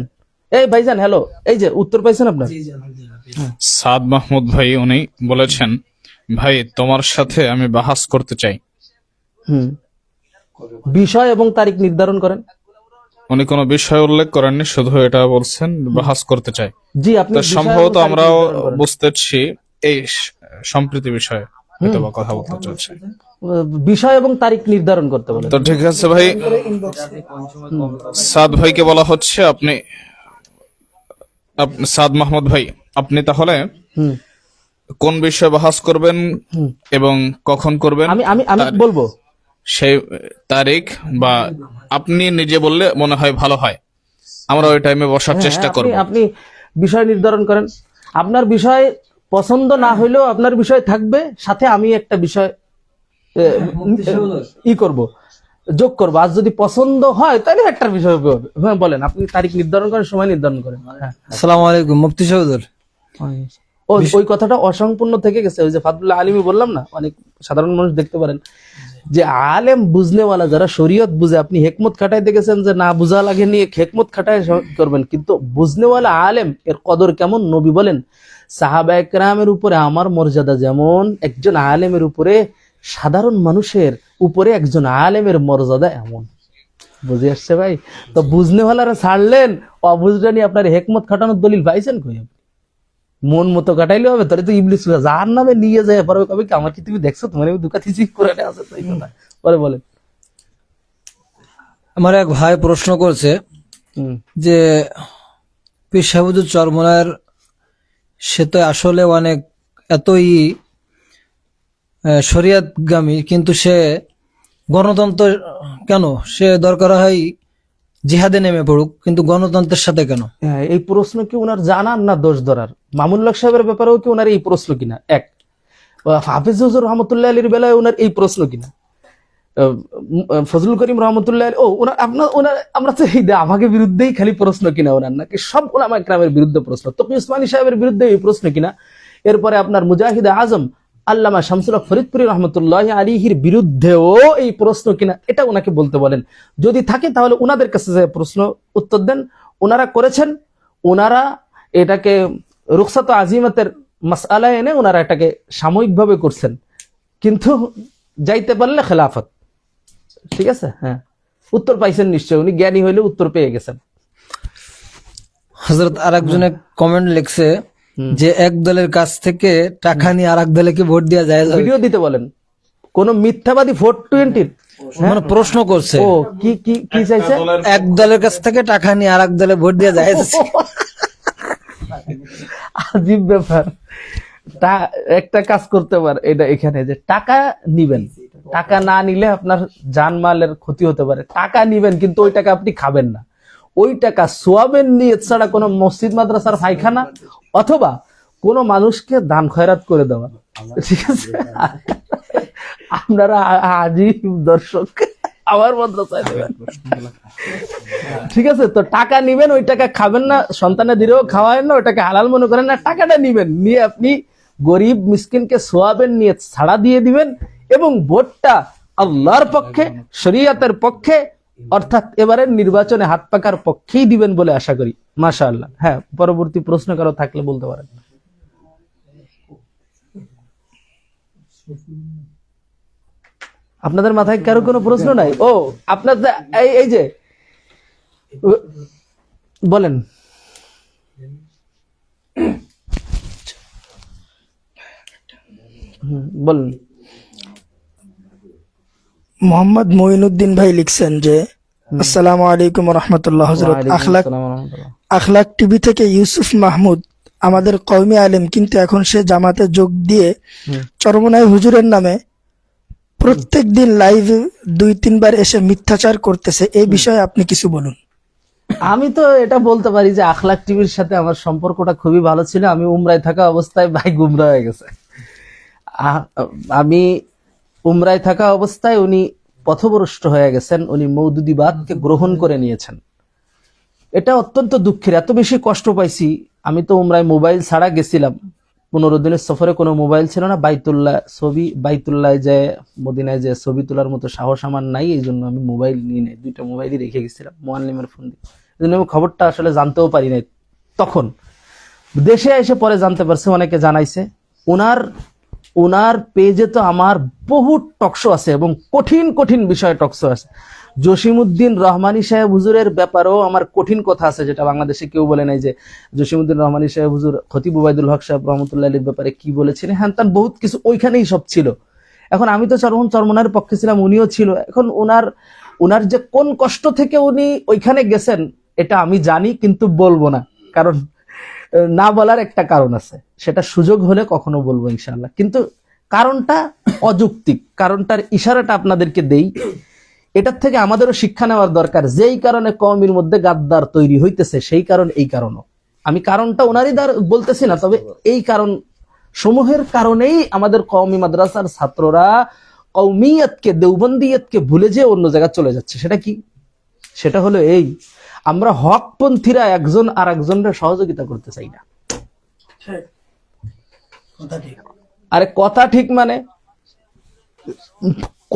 এই ভাইজান হ্যালো, এই যে উত্তর পাইছেন আপনার? জি জি আলহামদুলিল্লাহ। সাদ মাহমুদ ভাই উনি বলেছেন, ভাই তোমার সাথে আমি বাহাস করতে চাই। বিষয় এবং তারিখ নির্ধারণ করেন। উনি কোনো বিষয় উল্লেখ করেননি, শুধু এটা বলছেন বাহাস করতে চাই। জি, আপনি তো বিষয় সম্ভবত এবং তারিখ আমরাও নির্ধারণ করেন। বুঝতেছি এই সম্প্রীতি বিষয়ে হয়তো বা কথা বলতে চাচ্ছে। বিষয় এবং তারিখ নির্ধারণ করতে বলেন। তো ঠিক আছে ভাই, সাদ ভাইকে বলা হচ্ছে সাদ মাহমুদ ভাই, আপনি তাহলে হুম কোন বিষয়ে বাহাস করবেন এবং কখন করবেন, আমি আমি আমি বলবো। সেই তারিখ বা আপনি নিজে বললে মনে হয় ভালো হয়, আমরা ওই টাইমে বসার চেষ্টা করব। আপনি বিষয় নির্ধারণ করেন। আপনার বিষয় পছন্দ না হইলেও আপনার বিষয় থাকবে, সাথে আমি একটা বিষয় করব, যোগ করবো। আর যদি পছন্দ হয় তাহলে একটা বিষয় হবে। হ্যাঁ বলেন, আপনি তারিখ নির্ধারণ করেন, সময় নির্ধারণ করেন। হ্যাঁ, আসসালামু আলাইকুম মুফতি সাহেব। ওই কথাটা অসম্পূর্ণ থেকে গেছে। ওই যে ফাদুল্লাহ আলিমি বললাম না, অনেক সাধারণ মানুষ দেখতে পারেন যে আলেম বুঝনেওয়ালা যারা শরীয়ত বুঝে, আপনি হেকমত খাটাইতে গেছেন যে না বুঝা লাগে নিয়ে হেকমত খাটাই করবেন, কিন্তু বুঝনেওয়ালা আলেম এর কদর কেমন? নবী বলেন সাহাবা একরামের উপরে আমার মর্যাদা যেমন, একজন আলেমের উপরে, সাধারণ মানুষের উপরে একজন আলেমের মর্যাদা এমন। বুঝে আসছে ভাই? তো বুঝনেওয়ালারা ছাড়লেন, অবুঝটা নিয়ে আপনার হেকমত খাটানোর দলিল পাইছেন কই? মন মতো কাটাইলে হবে? তোরে তো ইবলিস যার নামে নিয়ে যায় পরে কবে কি আমার কি তুমি দেখছো, তোমার দুকাতি করে আছে তাই কথা। পরে বলেন। আমার এক ভাই প্রশ্ন করছে যে পীর সাহেবুদ্দুর চরমনার সে তো আসলে অনেক এতই শরিয়াতগামী, কিন্তু সে গণতন্ত্র কেন? সে দরকার হয় জিহাদে নেমে পড়ুক, কিন্তু গণতন্ত্রের সাথে কেন? হ্যাঁ, এই প্রশ্ন কি ওনার জানার না দোষ ধরার? মামুল্লাহ সাহেবের ব্যাপারেও কি ওনার এই প্রশ্ন কিনা? এক, হাফিজুর রহমতুল্লাহ আলীর বেলায় ওনার এই প্রশ্ন কিনা? ফজলুল করিম রহমতুল্লাহ আলী, আমরা তো আমাকে বিরুদ্ধেই খালি প্রশ্ন কিনা ওনার, নাকি সব উলামা ইকরামের বিরুদ্ধে প্রশ্ন? তকি উসমানী সাহেবের বিরুদ্ধে এই প্রশ্ন কিনা? এরপরে আপনার মুজাহিদ আজম আল্লামা শামসুল হক ফরিদপুরি রহমতুল্লাহ আলীহির বিরুদ্ধেও এই প্রশ্ন কিনা, এটা ওনাকে বলতে বলেন। যদি থাকে তাহলে ওনাদের কাছে যে প্রশ্ন উত্তর দেন। ওনারা করেছেন, ওনারা এটাকে রুখসাত আজিমাতের মাসআলা এনে ওনারা এটাকে সাময়িকভাবে করছেন, কিন্তু যাইতে পারলে খেলাফত। ঠিক আছে? হ্যাঁ, উত্তর পাইছেন নিশ্চয়, উনি জ্ঞানী হইলে উত্তর পেয়ে গেছেন। হযরত আরেকজনে কমেন্ট লিখছে যে এক দলের কাছ থেকে টাকা নিয়ে আরেক দলে কি ভোট দেওয়া যায়? ভিডিও দিতে বলেন। কোন মিথ্যাবাদী 420 মানে প্রশ্ন করছে, ও কি কি কি চাইছে? এক দলের কাছ থেকে টাকা নিয়ে আরেক দলে ভোট দেওয়া যায়? আজীব ব্যাপার। একটা কাজ করতে পারে এটা, এখানে যে টাকা নিবেন, টাকা না নিলে আপনার জানমালের ক্ষতি হতে পারে। টাকা নিবেন কিন্তু ওই টাকা আপনি খাবেন না, ওই টাকা সোয়াবের নিয়ত ছাড়া কোনো মসজিদ মাদ্রাসার পায়খানা অথবা কোনো মানুষকে দান খয়রাত করে দেওয়া। ঠিক আছে? আপনারা আজীব দর্শক, আমার মাদ্রাসায় দেবেন। ঠিক আছে? তো টাকা নিবেন, ওই টাকা খাবেন না, সন্তানে দিলেও খাওয়াবেন না, ওটাকে হালাল মনে করেন না। টাকাটা নিবেন, নিয়ে আপনি গরিব মিসকিনকে সোয়াবের নিয়ে ছাড়া দিয়ে দিবেন, এবং ভোটটা আল্লাহর পক্ষে, শরীয়তের পক্ষে, অর্থাৎ এবারের নির্বাচনে হাত পাকার পক্ষেই দিবেন বলে আশা করি। মাশাআল্লাহ। হ্যাঁ, পরবর্তী প্রশ্ন কারো থাকলে বলতে পারেন। আপনাদের মাথায় কারো কোনো প্রশ্ন নাই? ও আপনার এই যে বলেন। বলেন। মোহাম্মদ মঈনুদ্দিন ভাই লিখছেন যে আসসালামু আলাইকুম রহমতুল্লাহ। হযরত ওয়ালাইকুম আখলাক আসসালাম ওয়া রাহমাতুল্লাহ। আখলাক টিভি থেকে ইউসুফ মাহমুদ, আমাদের কওমি আলেম, কিন্তু এখন সে জামাতে যোগ দিয়ে চরমনাই হুজুরের নামে প্রত্যেক দিন লাইভে 2-3 বার এসে মিথ্যাচার করতেছে। এই বিষয়ে আপনি কিছু বলুন। আমি তো এটা বলতে পারি যে আখলাক টিভির সাথে আমার সম্পর্কটা খুবই ভালো ছিল। আমি উমরায় থাকা অবস্থায় ভাই গুমরা হয়ে গেছে। আমি উমরায় থাকা অবস্থায় উনি পথভ্রষ্ট হয়ে গেছেন, উনি মওদুদিবাদকে গ্রহণ করে নিয়েছেন। এটা অত্যন্ত দুঃখের, এত বেশি কষ্ট পাইছি। আমি তো উমরায় মোবাইল ছাড়া গেছিলাম, 15 দিনের সফরে কোনো মোবাইল ছিল না। বাইতুল্লাহ যে মদিনায় যে ছবি তোলার মতো সাহস আমার নাই, এই জন্য আমি মোবাইল নিয়ে নেই, 2টা মোবাইলই রেখে গেছিলাম মোয়াল্লিমের ফোন দিয়ে। এই জন্য আমি খবরটা আসলে জানতেও পারি নাই তখন। দেশে এসে পরে জানতে পারছি, অনেকে জানাইছে। ওনার পেজে তো আমার বহু টকশো আছে এবং কঠিন কঠিন বিষয়ে টকশো আছে। জসিমউদ্দিন রহমানী সাহেব হুজুরের ব্যাপারেও আমার কঠিন কথা আছে, যেটা বাংলাদেশে কেউ বলে নাই, যে জসিমউদ্দিন রহমানী সাহেব হুজুর খতিব উবাইদুল হক সাহেব রহমতুল্লাহ আলীর ব্যাপারে কি বলেছিলেন, হ্যাঁ তার বহুত কিছু ওইখানেই সব ছিল। এখন আমি তো চরমনার পক্ষে ছিলাম, উনিও ছিল। এখন ওনার যে কোন কষ্ট থেকে উনি ওইখানে গেছেন এটা আমি জানি, কিন্তু বলবো না, কারণ না বলার একটা কারণ আছে, সেটা সুযোগ হলে কখনো বলবো ইনশাআল্লাহ। কিন্তু কারণটা অযৌক্তিক, কারণটার ইশারাটা আপনাদেরকে দেই। এটার থেকে আমাদেরও শিক্ষা নেওয়ার দরকার। যেই কারণে কওমির মধ্যে গাদ্দার তৈরি হইতেছে, সেই কারণ এই কারণও। আমি কারণটা ওনারই বলতেছি না, তবে এই কারণ সমূহের কারণেই আমাদের কওমি মাদ্রাসার ছাত্ররা কওমিয়তকে, দেওবন্দিয়তকে ভুলে যে অন্য জায়গায় চলে যাচ্ছে। সেটা কি? সেটা হলো এই, আমরা হকপন্থীরা একজন আর একজনের সহযোগিতা করতে চাই না। আরে কথা ঠিক, মানে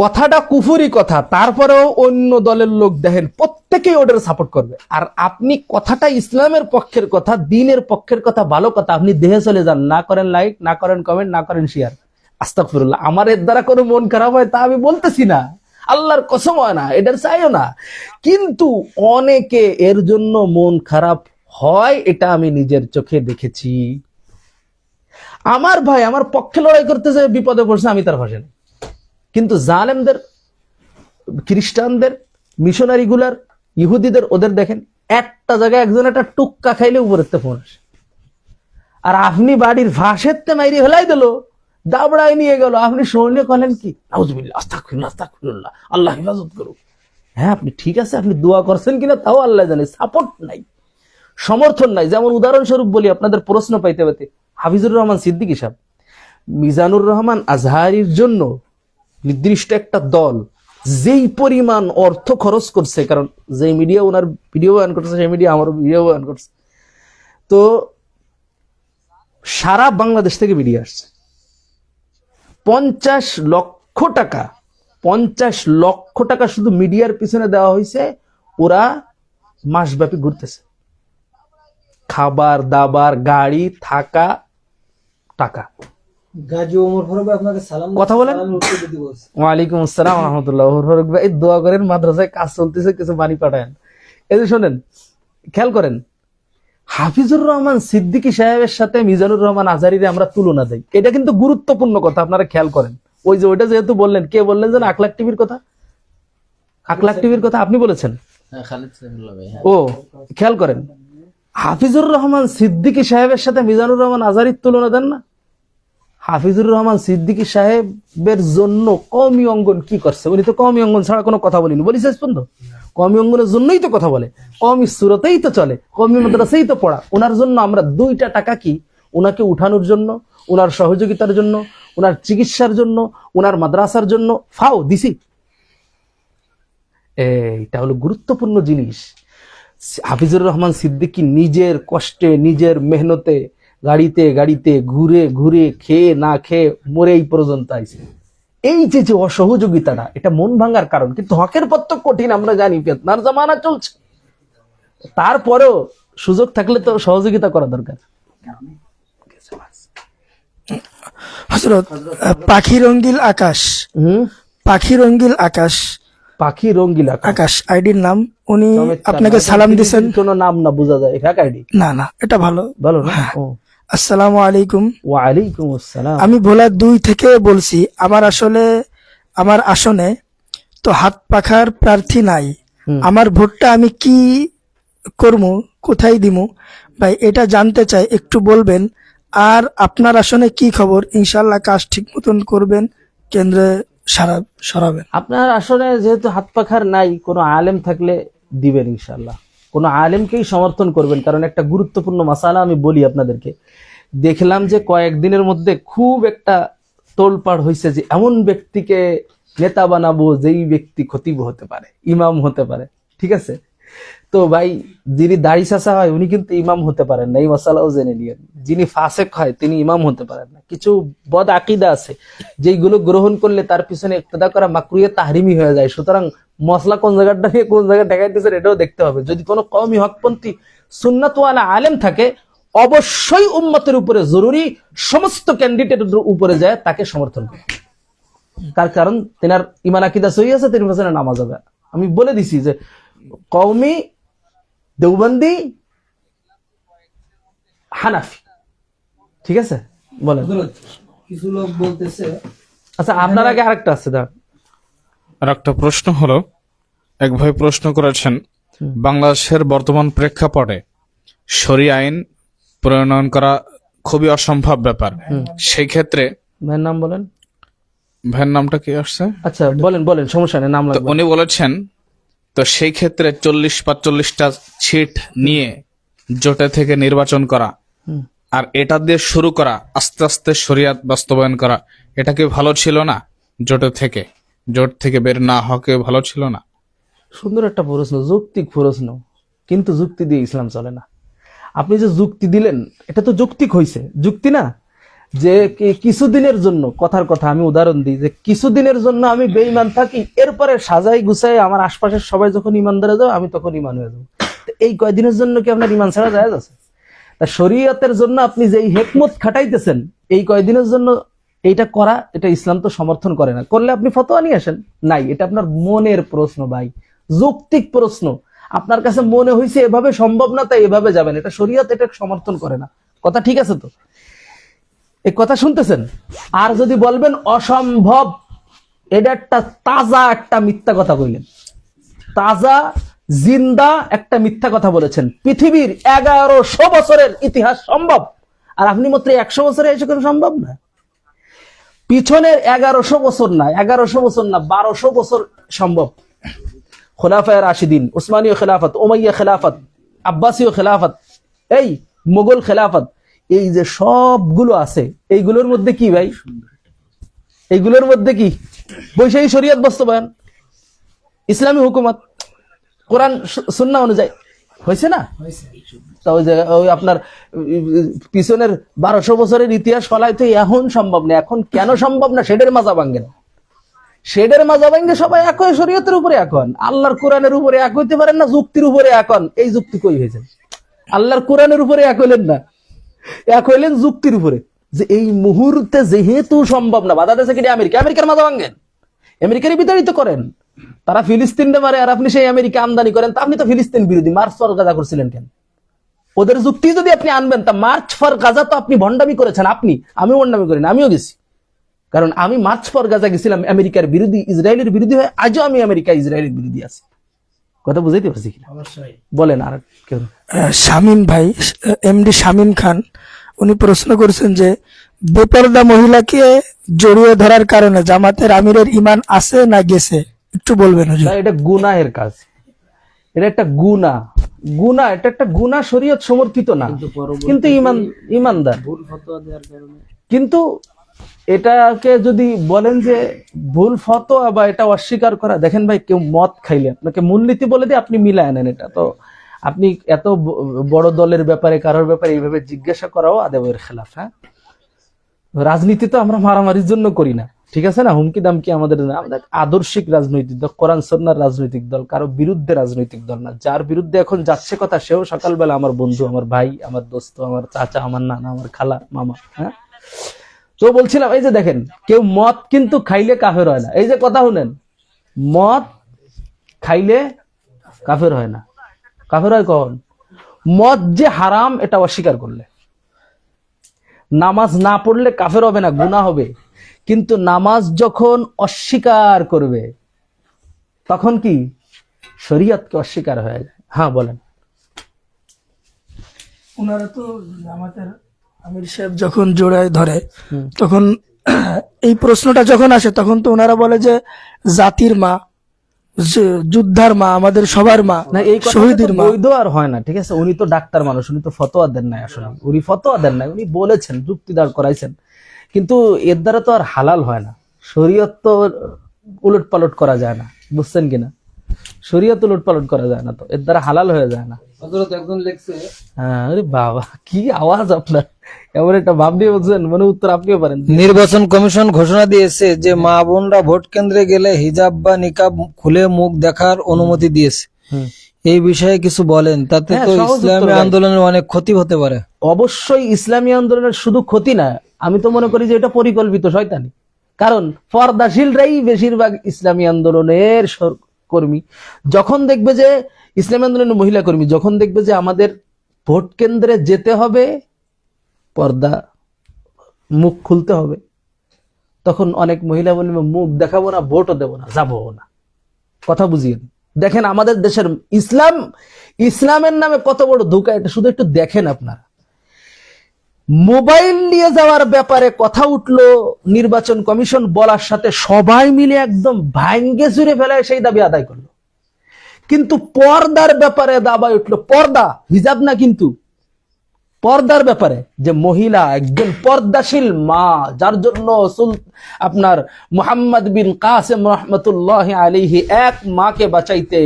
কথাটা কুফুরি কথা, তারপরেও অন্য দলের লোক দেখেন প্রত্যেকেই ওটার সাপোর্ট করবে। আর আপনি কথাটা ইসলামের পক্ষের কথা, দ্বীনের পক্ষের কথা, ভালো কথা, আপনি দেহে চলে যান, না করেন লাইক, না করেন কমেন্ট, না করেন শেয়ার। আস্তাগফিরুল্লাহ, আমার এর দ্বারা কোনো মন খারাপ হয় তা আমি বলতেছি না, আল্লাহর কসম হয় না, এটার চাইও না। কিন্তু অনেকে এর জন্য মন খারাপ হয়, এটা আমি নিজের চোখে দেখেছি। আমার ভাই আমার পক্ষে লড়াই করতে যে বিপদে পড়ছে, আমি তার ভাষা নেই। কিন্তু জালেমদের, খ্রিস্টানদের, মিশনারি গুলার, ইহুদিদের, ওদের দেখেন একটা জায়গায় একজন একটা টুক্কা খাইলে উপরের ফোন আসে। আর আপনি বাড়ির ভাষেতে মাইরি হেলাই দিল, দাবড়ায় নিয়ে গেল, আপনি শুনলে কলেন কি, নাউজুবিল্লাহ, আস্তাগফিরুল্লাহ, আস্তাগফিরুল্লাহ, আল্লাহ হেফাজত করুক। হ্যাঁ, আপনি ঠিক আছে, আপনি দোয়া করছেন কিনা তাও আল্লাহ জানে। সাপোর্ট নাই, সমর্থন নাই। যেমন উদাহরণস্বরূপ বলি, আপনাদের প্রশ্ন পাইতে পাইতে, হাফিজুর রহমান সিদ্দিকী সাহেব, মিজানুর রহমান আজহারির জন্য নির্দিষ্ট একটা দল যেই পরিমাণ অর্থ খরচ করছে, কারণ যে মিডিয়া ওনার ভিডিও বয়ান করছে, সেই মিডিয়া আমার ভিডিও বয়ান করছে, তো সারা বাংলাদেশ থেকে ভিডিও আসছে। 50 লক্ষ টাকা শুধু মিডিয়ার পিছনে দেওয়া হয়েছে। ওরা মাসব্যাপী ঘুরতেছে, খাবার দাবার, গাড়ি, থাকা, টাকা। গাজী ওমর ফারুক ভাই আপনাকে সালাম, কথা বলেন। ওয়ালাইকুম আসসালাম ওয়া রাহমাতুল্লাহ। ওমর ফারুক ভাই দোয়া করেন, মাদ্রাসায় কাজ চলতেছে, কিছু মানি পাঠায়েন। এই যে শোনেন, খেয়াল করেন, হাফিজুর রহমান সিদ্দিকী সাহেবের সাথে মিজানুর রহমান আজহারীরে আমরা তুলনা দেই, এটা কিন্তু গুরুত্বপূর্ণ কথা, আপনারা খেয়াল করেন। ওই যে ওইটা যেহেতু বললেন, কে বললেন যেন আখলাক টিভির কথা, আখলাক টিভির কথা আপনি বলেছেন। ও খেয়াল করেন, হাফিজুর রহমান সিদ্দিকী সাহেবের সাথে মিজানুর রহমান আজহারীর তুলনা দেন না। হাফিজুর রহমান সিদ্দিকী সাহেবের জন্য কওমি অঙ্গন কি করছে? উনি তো কওমি অঙ্গন ছাড়া কোনো কথা বলেনি, বলিস পর্যন্ত কওমি অঙ্গনের জন্যই তো কথা বলে, কওমি সুরতেই তো চলে, কওমি মাদ্রাসাই তো পড়া। ওনার জন্য আমরা 2টা টাকা কি ওনাকে উঠানোর জন্য, ওনার সহযোগিতার জন্য, ওনার চিকিৎসার জন্য, ওনার মাদ্রাসার জন্য ফাও দিছি। এইটা হলো গুরুত্বপূর্ণ জিনিস। হাফিজুর রহমান সিদ্দিকী নিজের কষ্টে, নিজের মেহনতে, গাড়িতে গাড়িতে ঘুরে ঘুরে, খেয়ে না খেয়ে মরে এই পর্যন্ত আইছে। এই যে যে অসহযোগিতাটা, এটা মন ভাঙার কারণ। কিন্তু হকের পথ তো কঠিন, আমরা জানি, ফিতনার জামানা চলছে। তারপরেও সুযোগ থাকলে তো সহযোগিতা করা দরকার। হযরত পাখি রঙ্গিল আকাশ, পাখি রঙ্গিল আকাশ, পাখি রঙ্গিলা আকাশ আইডির নাম, উনি আপনাকে সালাম দিছেন। কোনো নাম না বোঝা যায়, হ্যাঁ আইডি না না, এটা ভালো ভালো না। আসসালামু আলাইকুম। ওয়ালাইকুম আসসালাম। আমি ভোলা 2 থেকে বলছি। আমার আসনে তো হাত পাখার প্রার্থী নাই। আমার ভোটটা আমি কি করবো কোথায় দিমু? ভাই এটা জানতে চাই, একটু বলবেন। আর আপনার আসনে কি খবর? ইনশাল্লাহ কাজ ঠিক মতন করবেন, কেন্দ্রে সরাবেন। আপনার আসলে যেহেতু হাত পাখার নাই, কোনো আলেম থাকলে দিবেন ইনশাল্লাহ, কোনো আলেমকেই সমর্থন করবেন। কারণ একটা গুরুত্বপূর্ণ মাসালা আমি বলি আপনাদেরকে, দেখলাম যে কয়েকদিনের মধ্যে খুব একটা তোলপাড় হয়েছে যে এমন ব্যক্তিকে নেতা বানাবো যেই ব্যক্তি খতিব হতে পারে, ইমাম হতে পারে। ঠিক আছে, তো ভাই যিনি দাড়ি চাচা হয় উনি কিন্তু ইমাম হতে পারেন না, এই মশালাও জেনে নিয়েন। যিনি ফাসেক হয় তিনি ইমাম হতে পারেন না। কিছু বদ আকিদা আছে যেইগুলো গ্রহণ করলে তার পিছনে ইক্তেদা করা মাকরুহে তাহরিমি হয়ে যায়। সুতরাং মশলা কোন জায়গাটা নিয়ে কোন জায়গায় ঠেকাইতেছেন এটাও দেখতে হবে। যদি কোনো কওমি হকপন্থী সুন্নাতওয়ালা আলেম থাকে, অবশ্যই উম্মতের উপরে জরুরি সমস্ত ক্যান্ডিডেটের উপরে যায় তাকে সমর্থন করে। তার কারণ তেনার ইমান আকিদা সহি আছে, তিনি বলছেন নামাজ হবে। আমি বলে দিছি যে কওমি, দেওবন্দি, হানাফি। ঠিক আছে, বলেন। কিছু লোক বলতেছে, আচ্ছা আপনার আগে আরেকটা আছে, দাঁড়ান। আর একটা প্রশ্ন হলো, এক ভাই প্রশ্ন করেছেন, বাংলাদেশের বর্তমান প্রেক্ষাপটে শরীয় আইন প্রণয়ন করা খুবই অসম্ভব ব্যাপার। সেই ক্ষেত্রে ভাইয়ের নাম বলেন। ভাইয়ের নামটা কি আসছে? আচ্ছা বলেন বলেন, সমস্যা নেই, নাম তো লাগবে। উনি বলেছেন, তো সেই ক্ষেত্রে 40-45টা সিট নিয়ে জোটে থেকে নির্বাচন করা আর এটা দিয়ে শুরু করা, আস্তে আস্তে শরিয়াত বাস্তবায়ন করা, এটা কি ভালো ছিল না? জোট থেকে বের না হওয়া ভালো ছিল না? সুন্দর একটা প্রশ্ন, যৌক্তিক প্রশ্ন, কিন্তু যুক্তি দিয়ে ইসলাম চলে না। আপনি যে যুক্তি দিলেন এটা তো যৌক্তিক হয়েছে, যুক্তি না? যে কিছুদিনের জন্য, কথার কথা আমি উদাহরণ দিই, যে কিছুদিনের জন্য আমি বেঈমান থাকি, এরপরে সাজাই গুছাই আমার আশপাশের সবাই যখন ইমানদারে যাও আমি তখন ইমান হয়ে যাবো। এই কয়দিনের জন্য কি আপনার ইমান ছাড়া যায় আছে? তা শরীয়তের জন্য আপনি যে হেকমত খাটাইতেছেন এই কয়দিনের জন্য, এইটা করা, এটা ইসলাম তো সমর্থন করে না। করলে আপনি ফতোয়া নিয়ে আসেন, নাই, এটা আপনার মনের প্রশ্ন ভাই, যৌক্তিক প্রশ্ন। আপনার কাছে মনে হয়েছে এভাবে সম্ভব না তাই এভাবে যাবেন, এটা শরীয়ত এটা সমর্থন করে না। কথা ঠিক আছে তো? এই কথা শুনতেছেন? আর যদি বলবেন অসম্ভব, এটা একটা তাজা একটা মিথ্যা কথা কইলেন, তাজা জিন্দা একটা মিথ্যা কথা বলেছেন। পৃথিবীর 1100 বছরের ইতিহাস সম্ভব, আর আপনি মাত্র 100 বছরে এসে কোনো সম্ভব না। পিছনের 1100 বছর না, 1100 বছর না, 1200 বছর সম্ভব। খোলাফায়ে রাশিদিন, উসমানীয় খেলাফত, উমাইয়া খেলাফত, আব্বাসীয় খেলাফত, এই মোগল খেলাফত, এই যে সবগুলো আছে এইগুলোর মধ্যে কি ভাই, এইগুলোর মধ্যে কি বৈষয়িক শরীয়ত বাস্তবায়ন, ইসলামী হুকুমত, কোরআন সুন্নাহ অনুযায়ী হয়েছে না? তা ওই যে ওই আপনার পিছনের 1200 বছরের ইতিহাস ফলাইতে এখন সম্ভব না। এখন কেন সম্ভব না? শেডের মাজা ভাঙ্গেন, শেডের মাজা ভাঙ্গে সবাই এক হয়ে শরীয়তের উপরে এক হন, আল্লাহর কোরআনের উপরে এক হইতে পারেন না, যুক্তির উপরে এক হন। এই যুক্তি কই হয়েছে? আল্লাহর কোরআনের উপরে এক হইলেন না, এক হইলেন যুক্তির উপরে। যে এই মুহূর্তে যেহেতু সম্ভব না, বাধা দিয়েছে কি আমেরিকা? আমেরিকার মাজা ভাঙ্গেন, আমেরিকারই বিতাড়িত করেন। তারা ফিলিস্তিনকে মারে আর আপনি সেই আমেরিকা আমদানি করেন। তা আপনি তো ফিলিস্তিন বিরোধী, মার্চ ফর গাজা করছিলেন কেন? ওদের যুক্তি যদি আপনি আনবেন, তা মার্চ ফর গাজা তো আপনি ভণ্ডামি করেছেন। আমিও ভণ্ডামি করিনি, আমিও গেছি। কারণ আমি মার্চ ফর গাজা গেছিলাম আমেরিকার বিরোধী, ইসরায়েলের বিরোধী হয়ে। আজও আমি আমেরিকা ইসরায়েলের বিরোধী আছি। কথা বুঝাইতে পারছি কিনা? অবশ্যই। বলেন আর কেউ। শামীম ভাই, এমডি শামীম খান, উনি প্রশ্ন করেছেন যে বেপরদা মহিলাকে জড়িয়ে ধরার কারণে জামাতের আমিরের ইমান আছে না গেছে, একটু বলবেন হুজুর। না, এটা গুনাহের কাজ, এটা একটা গুনাহ, এটা একটা গুনাহ, শরীয়ত সমর্থিত না, কিন্তু ইমানদার। কিন্তু এটাকে যদি বলেন যে ভুল ফতোয়া বা এটা অস্বীকার করা, দেখেন ভাই, কেউ মদ খাইলে আপনাকে মূলনীতি বলে দিয়ে আপনি মিলায় নেন, এটা তো আপনি এত বড় দলের ব্যাপারে কারোর ব্যাপারে এইভাবে জিজ্ঞাসা করাও আদেবের খেলাফ। হ্যাঁ, রাজনীতি তো আমরা মারামারির জন্য করি না, ঠিক আছে না? হুমকি দামকি আমাদের না, আমাদের আদর্শিক রাজনৈতিক দল, কোরআন সুন্নাহর রাজনৈতিক দল, কারো বিরুদ্ধে রাজনৈতিক দল না। যার বিরুদ্ধে এখন যাচ্ছে কথা সেও সকালবেলা আমার বন্ধু, আমার ভাই, আমার দোস্ত, আমার চাচা, আমার নানা, আমার খালা, মামা। হ্যাঁ, তো বলছিলাম, এই যে দেখেন, কেউ মদ কিন্তু খাইলে কাফের হয় না। এই যে কথা শুনেন, মদ খাইলে কাফের হয় না। কাফের হয় কখন? মদ যে হারাম এটা অস্বীকার করলে। নামাজ না পড়লে কাফের হবে না, গুনাহ হবে। কিন্তু নামাজ যখন অস্বীকার করবে তখন কি শরীয়তকে অস্বীকার হয়ে যায়। হ্যাঁ বলেন। ওনারা তো আমাদের আমির সাহেব যখন জোড়ায় ধরে তখন এই প্রশ্নটা যখন আসে তখন তো ওনারা বলে যে জাতির মা, যোদ্ধার মা, আমাদের সবার মা, না এই কথা শহীদের মা। বৈধ আর হয় না, ঠিক আছে? উনি তো ডাক্তার মানুষ, উনি তো ফতোয়া দেন নাই, আসলে উনি ফতোয়া দেন নাই, উনি বলেছেন, যুক্তি দাঁড় করাইছেন, কিন্তু এর দ্বারা তো আর হালাল হয় না। শরীয়ত তো উলট পালট করা যায় না, বুঝছেন কিনা? শরীয়ত উলট পালট করা যায় না, তো এর দ্বারা হালাল হয়ে যায় না। হযরত একজন লিখছে, হ্যাঁ, আরে বাবা কি আওয়াজ আপনার, এমন একটা ভাব নিয়ে বলছেন, মনে উত্তর আপনিও পারেন। নির্বাচন কমিশন ঘোষণা দিয়েছে যে মা বোনরা ভোট কেন্দ্রে গেলে হিজাব বা নিকাব খুলে মুখ দেখার অনুমতি দিয়েছে। এই বিষয়ে কিছু বলেন, তাতে হ্যাঁ, তো সহজ উত্তর ইসলামী ভাই। আন্দোলনের অনেক ক্ষতি হতে পারে। অবশ্যই ইসলামী আন্দোলনের শুধু ক্ষতি না, আমি তো মনে করি যে এটা পরিকল্পিত শয়তানি। কারণ পর্দাশীলরাই বেশিরভাগ ইসলামী আন্দোলনের কর্মী। যখন দেখবে যে ইসলামী আন্দোলনের মহিলা কর্মী যখন দেখবে যে আমাদের ভোট কেন্দ্রে যেতে হবে, পর্দা, মুখ খুলতে হবে, তখন অনেক মহিলা বলবে মুখ দেখাবো না, ভোটও দেবো না, যাবো না। কথা বুঝিয়ে দেখেন আমাদের দেশের ইসলামের নামে কত বড় ধোঁকা, এটা শুধু একটু দেখেন আপনারা। মোবাইল নিয়ে যাওয়ার ব্যাপারে কথা উঠলো, নির্বাচন কমিশন বলার সাথে সবাই মিলে একদম ভাঙ্গে চুরে ফেলায় সেই দাবি আদায় করলো। কিন্তু পর্দার ব্যাপারে দাবি উঠলো, পর্দা, হিজাব না, কিন্তু পর্দার ব্যাপারে যে মহিলা একজন পর্দাশীল মা, যার জন্য আপনার মুহাম্মদ বিন কাসেম রহমতুল্লাহ আলাইহি এক মাকে বাঁচাইতে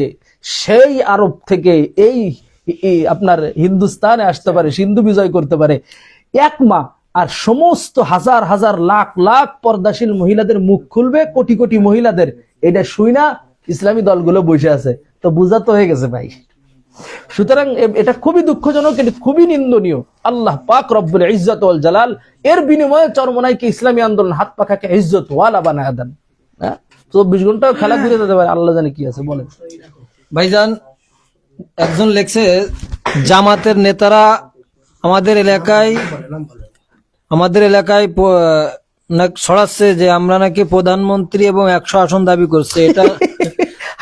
সেই আরব থেকে এই আপনার হিন্দুস্তানে আসতে পারে, সিন্ধু বিজয় করতে পারে এক মা, আর সমস্ত হাজার হাজার লাখ লাখ পর্দাশীল মহিলাদের মুখ খুলবে, কোটি কোটি মহিলাদের, এটা শুই না ইসলামী দলগুলো বসে আছে, তো বোঝা তো হয়ে গেছে ভাই। সুতরাং এটা খুবই দুঃখজনক, এটা খুবই নিন্দনীয়। আল্লাহ পাক রব্বুল ইজ্জত ওয়াল জালাল এর বিনিময়ে চরমনাইকে ইসলামী আন্দোলন হাত পাখাকে ইজ্জত ওয়ালা বানায় দেন। 24 ঘন্টা খেলা ঘুরে যেতে পারে, আল্লাহ জানে কি আছে। বলেন ভাইজান, একজন লেখছে জামাতের নেতারা আমাদের এলাকায় ছড়াচ্ছে যে আমরা নাকি প্রধানমন্ত্রী এবং 100 আসন দাবি করছে। এটা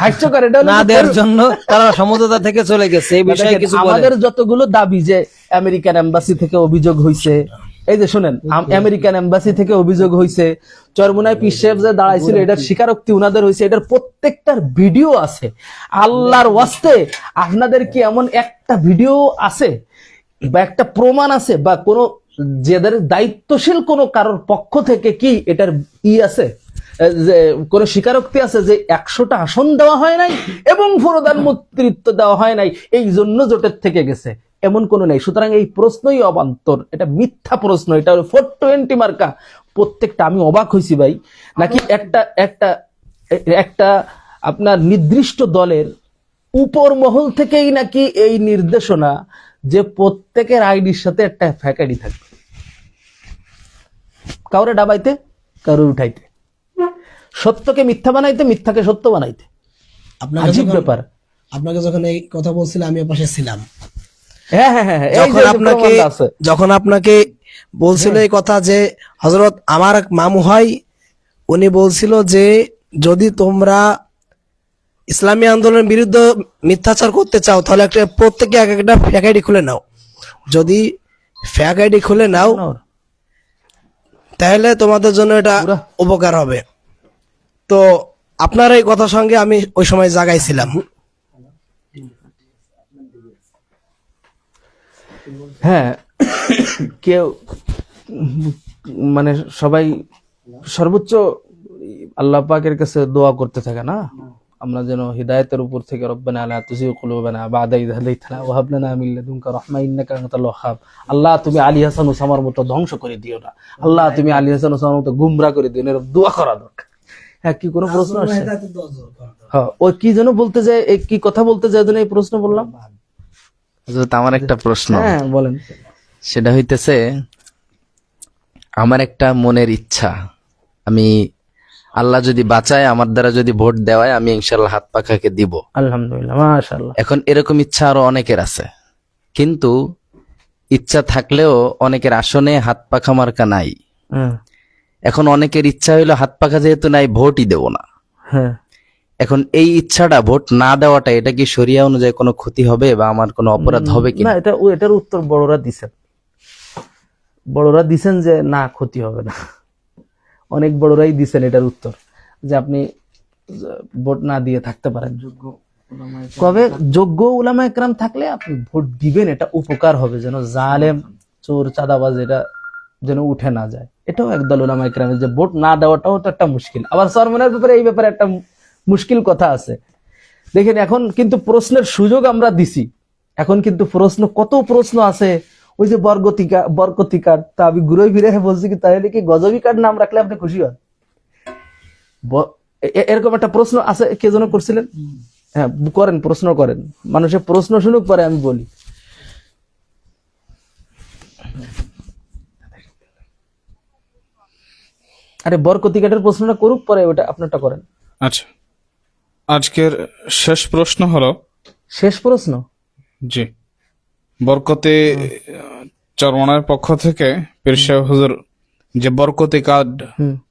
হাস্যকর, এটা না দেওয়ার জন্য তারা সমঝোতা থেকে চলে গেছে। এই বিষয়ে কিছু বলেন। আমাদের যতগুলো দাবি, যে আমেরিকান এম্বাসি থেকে অভিযোগ হয়েছে, এই যে শোনেন, আমেরিকান এম্বাসি থেকে অভিযোগ হয়েছে, চরমোনাই পীর সাহেব যে দাঁড়াইছিল এটার স্বীকারোক্তি উনাদের হয়েছে, এটার প্রত্যেকটার ভিডিও আছে। আল্লাহর ওয়াস্তে আপনাদের কি এমন একটা ভিডিও আছে বা একটা প্রমাণ আছে বা কোন যাদের দায়িত্বশীল কোন কারোর পক্ষ থেকে কি এটার আছে, যে কোন স্বীকারোক্তি আছে যে 100টা আসন দেওয়া হয় নাই এবং প্রধানমন্ত্রিত্ব দেওয়া হয় নাই, এই জন্য জোটের থেকে গেছে, এমন কোন নেই। সুতরাং এই প্রশ্নই অবান্তর, এটা মিথ্যা প্রশ্ন, এটা 420 মার্কা প্রত্যেকটা। আমি অবাক হয়েছি ভাই, নাকি একটা একটা একটা আপনার নির্দিষ্ট দলের উপর মহল থেকেই নাকি এই নির্দেশনা যে প্রত্যেকের আইডির সাথে একটা ফ্যাক আইডি থাকবে, কাউরে ডাবাইতে, কাউরে উঠাইতে, সত্যকে মিথ্যা বানাইতে, মিথ্যাকে সত্য বানাইতে। আজীব ব্যাপার। আপনাকে যখন এই কথা বলছিলাম আমি পাশে ছিলাম, হ্যাঁ হ্যাঁ হ্যাঁ, এই যে প্রমাণটা আছে। যখন আপনাকে বলছিল এই কথা যে হযরত আমার এক মামু হয়, উনি বলছিল যে যদি তোমরা ইসলামী আন্দোলনের বিরুদ্ধে মিথ্যাচার করতে চাও তাহলে একটা প্রত্যেকে এক একটা ফ্যাক আইডি খুলে নাও, যদি ফ্যাক আইডি খুলে নাও তাহলে তোমাদের জন্য এটা উপকার হবে। তো আপনার এই কথার সঙ্গে আমি ওই সময় জাগাইছিলাম। হ্যাঁ, কেউ মানে সবাই সর্বোচ্চ আল্লাহ পাকের কাছে দোয়া করতে থাকে না, আমরা যেন হিদায়াতের উপর থেকে রব্বানা লা তুযিগ কুলুবানা বা'দা ইয হাদাইতানা ওয়া হাব লানা মিন লাদুনকা রাহমা ইন্নাকা আনতাল ওয়াহ্হাব। আল্লাহ তুমি আলী হাসান ওসামার মতো ধ্বংস করে দিও না, আল্লাহ তুমি আলী হাসান ওসামার মতো গুমরা করে দিও না, এর দোয়া করা দরকার। হ্যাঁ, কি কোনো প্রশ্ন আসছে? হ্যাঁ, ওই কি যেন বলতে যায়, কি কথা বলতে যায় যেন এই প্রশ্ন বললাম। হযরত, আমার একটা প্রশ্ন, হ্যাঁ বলেন। সেটা হইতেছে আমার একটা মনের ইচ্ছা, আমি আল্লাহ যদি বাঁচায়, আমার দ্বারা যদি ভোট দেওয়ায়, আমি ইনশাআল্লাহ হাত পাখাকে দিব। আলহামদুলিল্লাহ, মাশাআল্লাহ। এখন এরকম ইচ্ছা আরো অনেকের আছে, কিন্তু ইচ্ছা থাকলেও অনেকের আসনে হাত পাখা মার্কা নাই। এখন অনেকের ইচ্ছা হইলো হাত পাখা যেহেতু নাই, ভোটই দেব না। হ্যাঁ, এখন এই ইচ্ছাটা ভোট না দেওয়াটা এটা কি শরিয়া অনুযায়ী কোনো ক্ষতি হবে বা আমার কোনো অপরাধ হবে কি না, এটার উত্তর বড়রা দিছেন যে না, ক্ষতি হবে না। অনেক বড়রাই দিছেন এটার উত্তর যে আপনি ভোট না দিয়ে থাকতে পারেন। কবে যোগ্য উলামা একরাম থাকলে আপনি ভোট দিবেন, এটা উপকার হবে, যেন জালেম চোর চাঁদাবাজ এটা যেন উঠে না যায়। এটাও একদল উলামা একরামের, যে ভোট না দেওয়াটাও তো একটা মুশকিল। আবার চরমনাইয়ের ব্যাপারে এই ব্যাপারে একটা মুশকিল কথা আছে। দেখেন, এখন কিন্তু প্রশ্নের সুযোগ আমরা দিছি, এখন কিন্তু কত প্রশ্ন আছে। ওই যে বরকতি কার্ড, তা আমি ঘুরে ফিরে বলছি কি তাহলে কি গজবি কার্ড নাম রাখলে আপনি খুশি হন? এরকম একটা প্রশ্ন আছে, কে যেন করছিলেন? হ্যাঁ, করেন, প্রশ্ন করেন, মানুষের প্রশ্ন শুনুক, পরে আমি বলি। আরে বরকতি কার্ডের প্রশ্নটা করুক, পরে ওটা আপনারটা করেন। আচ্ছা, আজকের শেষ প্রশ্ন হলো, শেষ প্রশ্ন, জি, বরকতি চরমনার পক্ষ থেকে পীর সাহেব হুজুর যে বরকতি কার্ড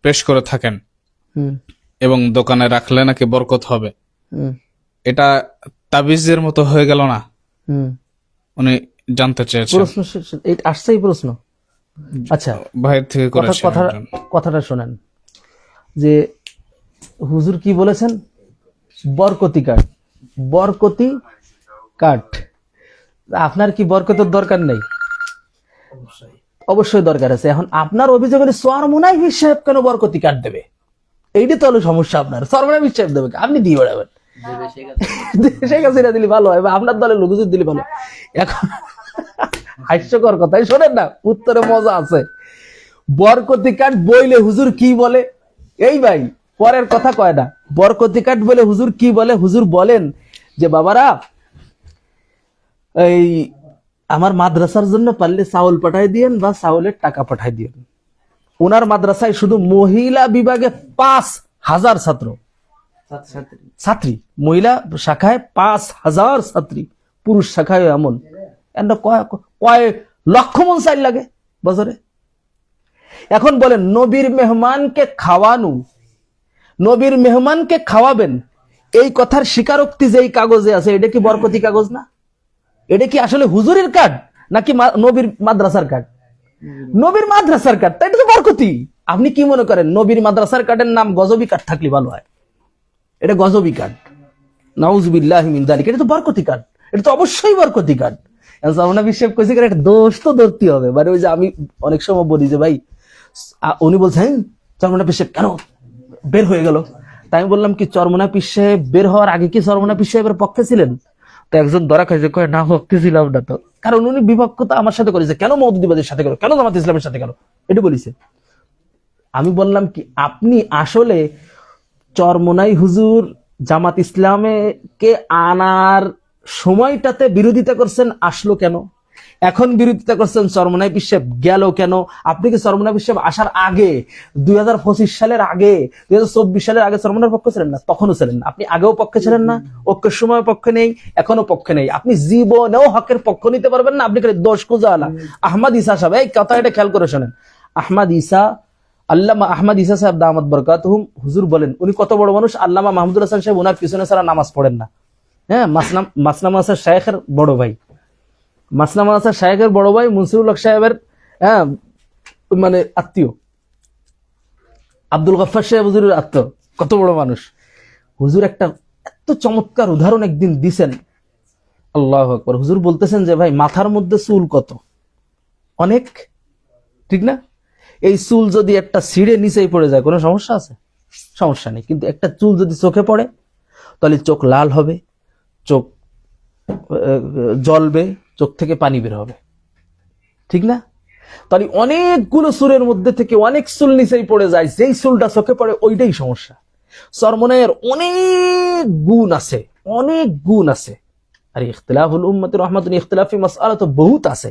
পেশ করে থাকেন এবং দোকানে রাখলে নাকি বরকত হবে, এটা তাবিজের মতো হয়ে গেল না? উনি জানতে চেয়েছেন। প্রশ্ন আসছে এই প্রশ্ন। আচ্ছা, ভাইয়ের থেকে করেছেন একজন। কথাটা শোনেন যে হুজুর কি বলেছেন, বরকতি কার্ড। আপনার কি বরকতের দরকার নেই? অবশ্যই দরকার আছে। এখন আপনার অভিযোগ হলে চরমনাই পীর সাহেব কেন বরকতি কার্ড দেবে? এইটা তো হলো সমস্যা। আপনার চরমনাই পীর সাহেব দেবে, আপনি দিয়ে বেড়াবেন। শেখ হাসিনা দিলে ভালো হয়, বা আপনার দলের লোক হুজুর দিলে ভালো। এখন হাস্যকর কথাই শোনেন না, উত্তরে মজা আছে। বরকতি কার্ড বইলে হুজুর কি বলে? এই ভাই, পরের কথা কয় না। বরকতি কার্ড বলে হুজুর কি বলে? হুজুর বলেন যে বাবারা, এই আমার মাদ্রাসার জন্য পারলে চাউল পাঠাই দিয়েন বা চাউলের টাকা পাঠাই দিয়েন। ওনার মাদ্রাসায় শুধু মহিলা বিভাগে 5,000 ছাত্রী, মহিলা শাখায় 5,000 ছাত্রী, পুরুষ শাখায় এমন কয় লক্ষ মন চাইল লাগে বছরে। এখন বলেন, নবীর মেহমানকে খাওয়াবেন, এই কথার স্বীকারোক্তি যে এই কাগজে আছে, এটা কি বরকতি কাগজ না? এটা কি আসলে হুজুরের কার্ড নাকি নবীর মাদ্রাসার কার্ড? নবীর মাদ্রাসার কার্ড, তাই এটা তো বরকতি। আপনি কি মনে করেন নবীর মাদ্রাসার কার্ডের নাম গজবি কার্ড থাকলে ভালো হয়? এটা গজবি কার্ড, নাউজুবিল্লাহি মিন যালিক। এটা তো বরকতি কার্ড, এটা তো অবশ্যই বরকতি কার্ড। বিশ্বাস করছি একটা দোষ তো ধরতে হবে। মানে ওই যে আমি অনেক সময় বলি যে ভাই, উনি বলছেন চরমনা পীর সাহেব কেন বের হয়ে গেল? তাই আমি বললাম কি, চরমনা পীর সাহেব বের হওয়ার আগে কি চরমনা পীর সাহেবের পক্ষে ছিলেন? তো একজন ধরা খাইছে, কয় না, পক্ষে ছিলাম না তো, কারণ উনি বিপক্ষতা আমার সাথে করেছে। কেন মওদুদিবাদের সাথে গেল, কেন জামাত ইসলামের সাথে গেল, এটা বলিছে। আমি বললাম কি, আপনি আসলে চরমনাই হুজুর জামাত ইসলামে কে আনার সময়টাতে বিরোধিতা করছেন, আসলো কেন? এখন বিরোধিতা করছেন, চরমনাই পীর সাহেব গেল কেন? আপনি কি চরমনাই পীর সাহেব আসার আগে 2025 সালের আগে, 2024 সালের আগে চরমনার পক্ষে ছিলেন না? তখনও ছিলেন না। আপনি আগেও পক্ষে ছিলেন না, ঐক্যের সময় পক্ষে নেই, এখনো পক্ষে নেই। আপনি জীবনেও হকের পক্ষ নিতে পারবেন না। আপনি খালি দোষ খুঁজা আনা। আহমদ ঈসা সাহেব, এই কথা এটা খেয়াল করে শোনেন, আল্লামা আহমদ ঈসা সাহেব দামাত বরকাতুহুম হুজুর বলেন, উনি কত বড় মানুষ। আল্লামা মাহমুদুল হাসান সাহেব ওনার পিছনে ছাড়া নামাজ পড়েন না। হ্যাঁ, মাসনা মাসার শায়েখের বড় ভাই, মাসনা মাসার শায়েখের বড় ভাই মুনসিরুল হক সাহেবের মানে আত্মীয়, আব্দুল গফফার সাহেব হুজুরের আত্মীয়। কত বড় মানুষ হুজুর! একটা এত চমৎকার উদাহরণ একদিন দিছেন, আল্লাহু আকবার। হুজুর বলতেছেন যে ভাই, মাথার মধ্যে চুল কত? অনেক, ঠিক না? এই চুল যদি একটা ছিঁড়ে নিচেই পড়ে যায়, কোনো সমস্যা আছে? সমস্যা নেই। কিন্তু একটা চুল যদি চোখে পড়ে, তাহলে চোখ লাল হবে, চোখ জ্বলবে, চোখ থেকে পানি বের হবে, ঠিক না? তাহলে অনেকগুলো চুলের মধ্যে থেকে অনেক চুল নিচেই পড়ে যায়, যেই চুলটা চোখে পড়ে ওইটাই সমস্যা। চরমনাইয়ের অনেক গুণ আছে, অনেক গুণ আছে। আর ইখতিলাফুল উম্মতি রাহমাতুন, ইখতিলাফি মাসআলা তো বহুত আছে।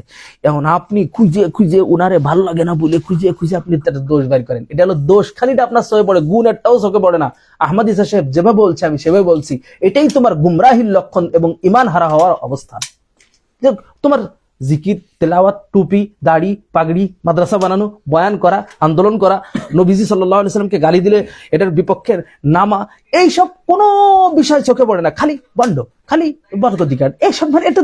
এখন আপনি খুঁজে খুঁজে উনারে ভালো লাগে না বলে খুঁজে খুঁজে আপনি তার দোষ বের করেন। এটা হলো দোষ, খালিটা আপনার চোখে পড়ে, গুণ একটাও চোখে পড়ে না। আহমদ ঈসা সাহেব যেভাবে বলছে আমি সেভাবে বলছি, এটাই তোমার গুমরাহির লক্ষণ এবং ঈমান হারা হওয়ার অবস্থান। তোমার জিকির, তেলাওয়াত, টুপি, দাড়ি, পাগড়ি, মাদ্রাসা বানানো, বয়ান করা, আন্দোলন করা, নবীজি সাল্লাল্লাহু আলাইহি সাল্লামকে গালি দিলে এটার বিপক্ষের নামা, এইসব কোনো বিষয় চোখে পড়ে না, খালি বন্ড, খালি বরকতিকার, এইসব মানে এটা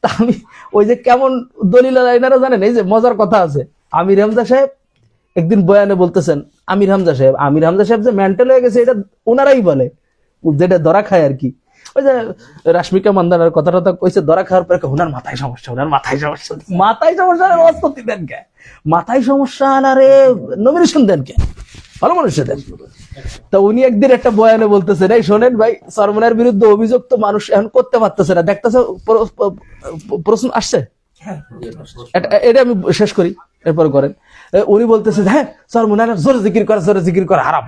তা আমি ওই যে কেমন দলিল এনারা জানেন, এই যে মজার কথা আছে, আমির হামজা সাহেব একদিন বয়ানে বলতেছেন, আমির হামজা সাহেব যে মেন্টাল হয়ে গেছে এটা ওনারাই বলে, যেটা ধরা খায় আর কি। ওই যে রাশ্মিকা মান্দানার কথাটা কইছে, ধরা খাওয়ার পরে ওনার মাথায় সমস্যা অস্পতি দেন কে, মাথায় সমস্যা আনারে নমিনেশন দেন কে, ভালো মানুষে দেন। তা উনি একদিন একটা বয়ানে বলতেছেন, এই শোনেন ভাই, সরমনের বিরুদ্ধে অভিযোগ তো মানুষ এখন করতে পারতেছে না, দেখতেছে প্রশ্ন আসছে, এটা আমি শেষ করি এরপর করেন। উনি বলতেছেন, হ্যাঁ সরমনের জোরে জিকির করা হারাম,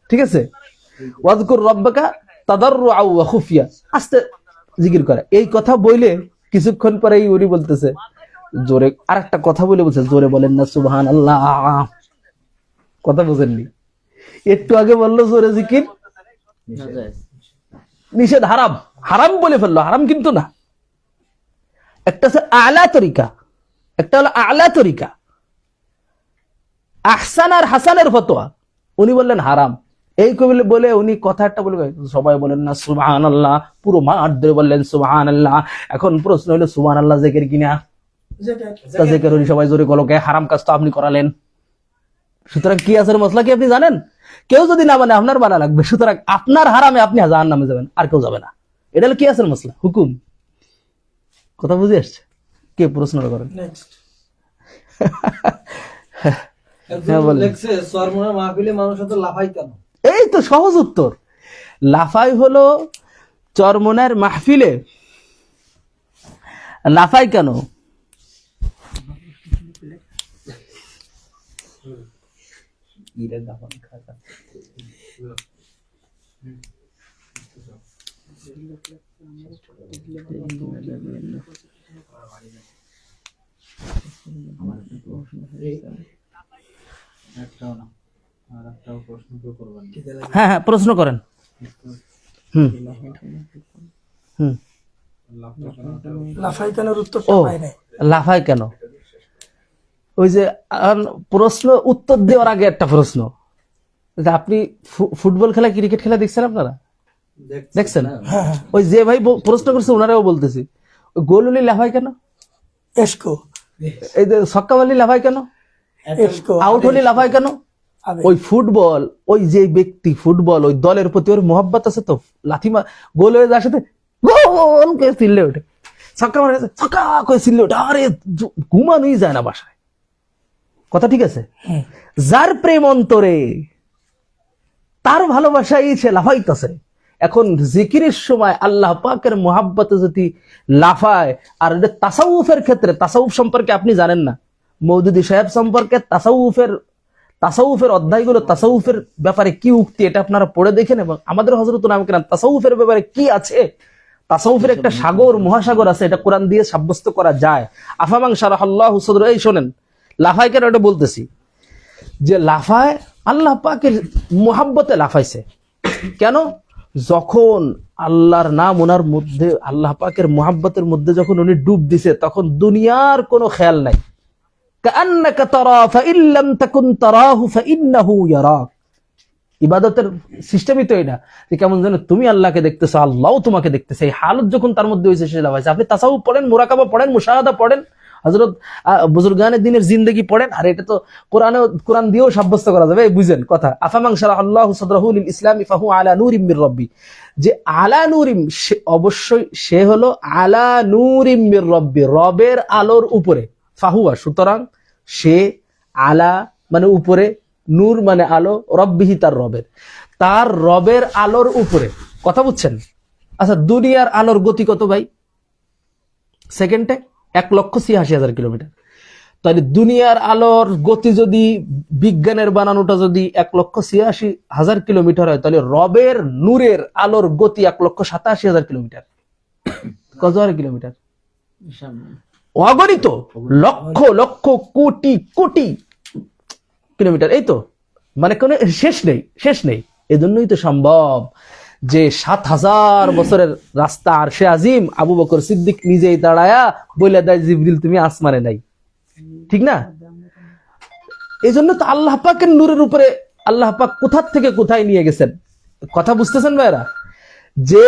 ঠিক আছে, ওয়াজকুর রব্বাকা তাদাররুআও ওয়া খুফিয়া, আস্তে জিকির করে। এই কথা বলে কিছুক্ষণ পরেই উনি বলতেছে জোরে, আরেকটা কথা বলে বলছে, জোরে বলেন না সুবহানাল্লাহ। কথা বুঝেননি? একটু আগে বললো জোরে জিকির নিষেধ, হারাম বলে ফেললো, হারাম কিন্তু না। একটা হচ্ছে আলা তরিকা, একটা হলো আলা তরিকা, আহসান আর হাসানের ফতোয়া, উনি বললেন হারাম। এই কবিলে বলে উনি কথা একটা বলে, সবাই বলেন না সুবহানাল্লাহ, পুরো মাঠ ধরে বললেন সুবহানাল্লাহ। এখন প্রশ্ন হলো সুবহানাল্লাহ জিকির কিনা? জিকির উনি সবাই জোরে গলকে, হারাম কাজ তো আপনি করালেন। সুতরাং কি আছে মশলা কি আপনি জানেন? কেউ যদি না মানে আপনার বানা লাগবে, সুতরাং আপনার হারামে আপনি জাহান্নামে যাবেন, আর কেউ যাবে না। এটা হলো কি আছে মশলা, হুকুম। কথা বুঝে আসছে? কে প্রশ্নটা করেন? এই তো সহজ উত্তর, লাফাই হলো চরমনের মাহফিলে লাফাই কেন? হ্যাঁ হ্যাঁ প্রশ্ন করেন। লাফাই কেনার উত্তরটা ও পাই নাই। লাফায় কেন, ওই যে প্রশ্ন উত্তর দেওয়ার আগে একটা প্রশ্ন, যে আপনি ফুটবল খেলা, ক্রিকেট খেলা দেখছেন আপনারা? দেখছেন? ওই যে ভাই প্রশ্ন করছে ওনারাও বলতেছি, গোল হলে লাফায় কেন? এসকো এই যে ছক্কা মারলে লাফায় কেন? এসকো আউট হলে লাফায় কেন? ওই ফুটবল, ওই যে ব্যক্তি ফুটবল, ওই দলের প্রতি ওর মোহাব্বত আছে, তো লাথি গোল হয়ে যাওয়ার সাথে গোল করে চিল্লে ওঠে, ছক্কা মারে ছক্কা করে চিল্লে ওঠে, আরে ঘুমানোই যায় না বাসায়। কথা ঠিক আছে? যার প্রেম অন্তরে, তার ভালোবাসাই সে লাফাইতেছে। এখন জিকিরের সময় আল্লাহ পাকের মোহাব্বতে যদি লাফায়, আর তাসাউফের ক্ষেত্রে, তাসাউফ সম্পর্কে আপনি জানেন না, মওদুদি সাহেব সম্পর্কে তাসাউফের অধ্যায়গুলো, তাসাউফের ব্যাপারে কি উক্তি, এটা আপনারা পড়ে দেখেন, এবং আমাদের হযরত নামকেরাম তাসাউফের ব্যাপারে কি আছে, তাসাউফের একটা সাগর, মহাসাগর আছে, এটা কোরআন দিয়ে সাব্যস্ত করা যায়। আফামাং শারাহাল্লাহু সাদরাহু, এই শোনেন লাফায় কেন এটা বলতেছি, যে লাফায় আল্লাহ পাকের মোহাব্বতে লাফাইছে কেন? যখন আল্লাহর নাম ওনার মধ্যে, আল্লাহ পাকের মোহাব্বতের মধ্যে যখন উনি ডুব দিছে, তখন দুনিয়ার কোনো খেয়াল নাই। কাআন্নাকা তারা ফাইন লাম তাকুন তারাহু ফাইন্নাহু ইয়ারাক। ইবাদতের সিস্টেমই তো এটা, যে কেমন যেন তুমি আল্লাহকে দেখতেছো, আল্লাহও তোমাকে দেখতেছে। এই হালত যখন তার মধ্যে হয়েছে, সে লাফাইছে। আপনি তাসাউফ পড়েন, মুরাকাবা পড়েন, মুশাহাদা পড়েন, হযরত বুজুর্গানে দ্বীনের জিন্দেগি পড়েন, আর এটা তো কোরআন দিয়েও সাব্যস্ত করা যাবে। বুঝেন কথা? আফামান শারাহাল্লাহু সাদরাহু লিল ইসলামি ফাহু আলা নূরিম মির রাব্বি, যে আলা নূরিম, অবশ্যই সে হলো আলা নূরিম মির রাব্বি, রবের আলোর উপরে। ফাহুয়া, সুতরাং সে, আলা মানে উপরে, নূর মানে আলো, রব্বিহি তার রবের আলোর উপরে। কথা বুঝছেন? আচ্ছা, দুনিয়ার আলোর গতি কত ভাই? সেকেন্ডে 1,86,000 কিলোমিটার। তাহলে দুনিয়ার আলোর গতি যদি, বিজ্ঞানের বানানোটা যদি 1,86,000 কিলোমিটার হয়, তাহলে রবের নূরের আলোর গতি 1,87,000 কিলোমিটার। কত হাজার কিলোমিটার? অগণিত, লক্ষ লক্ষ কোটি কোটি কিলোমিটার। এই তো, মানে কোনো শেষ নেই। এজন্যই তো সম্ভব যে 7,000 বছরের রাস্তা আরশে আজিম আবু বকর সিদ্দিক নিজেই দাঁড়ায়া বলে দেয় জিবরিল তুমি আসমানে নাই, ঠিক না? এই জন্য তো আল্লাহ পাকের নূরের উপরে আল্লাহ পাক কোথা থেকে কোথায় নিয়ে গেছেন, কথা বুঝতেছেন ভাইরা? যে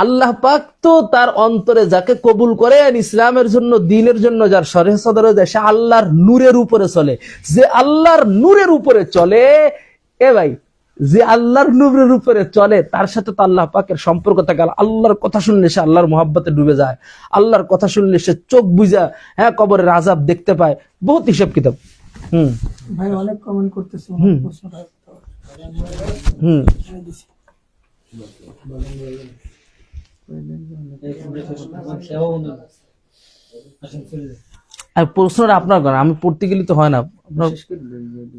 আল্লাহ পাক তো তার অন্তরে যাকে কবুল করেন ইসলামের জন্য, দ্বীনের জন্য, যার শরীহ সদরে যায়, সে আল্লাহর নূরের উপরে চলে। যে আল্লাহর নূরের উপরে চলে, এ ভাই, যে আল্লাহর নূরের উপরে চলে তার সাথে তো আল্লাহ পাকের সম্পর্ক থাকে। আল্লাহর কথা শুনলে সে আল্লাহর মহব্বতে ডুবে যায়, আল্লাহর কথা শুনলে সে চোখ বুঝা কবরের আযাব দেখতে পায়, বহুত হিসাব কিতাব। ভাই অনেক কমেন্ট করতেছে, প্রশ্নটা আর প্রশ্নটা আপনার করেন, আমি পড়তে গেলে তো হয় না, আপনার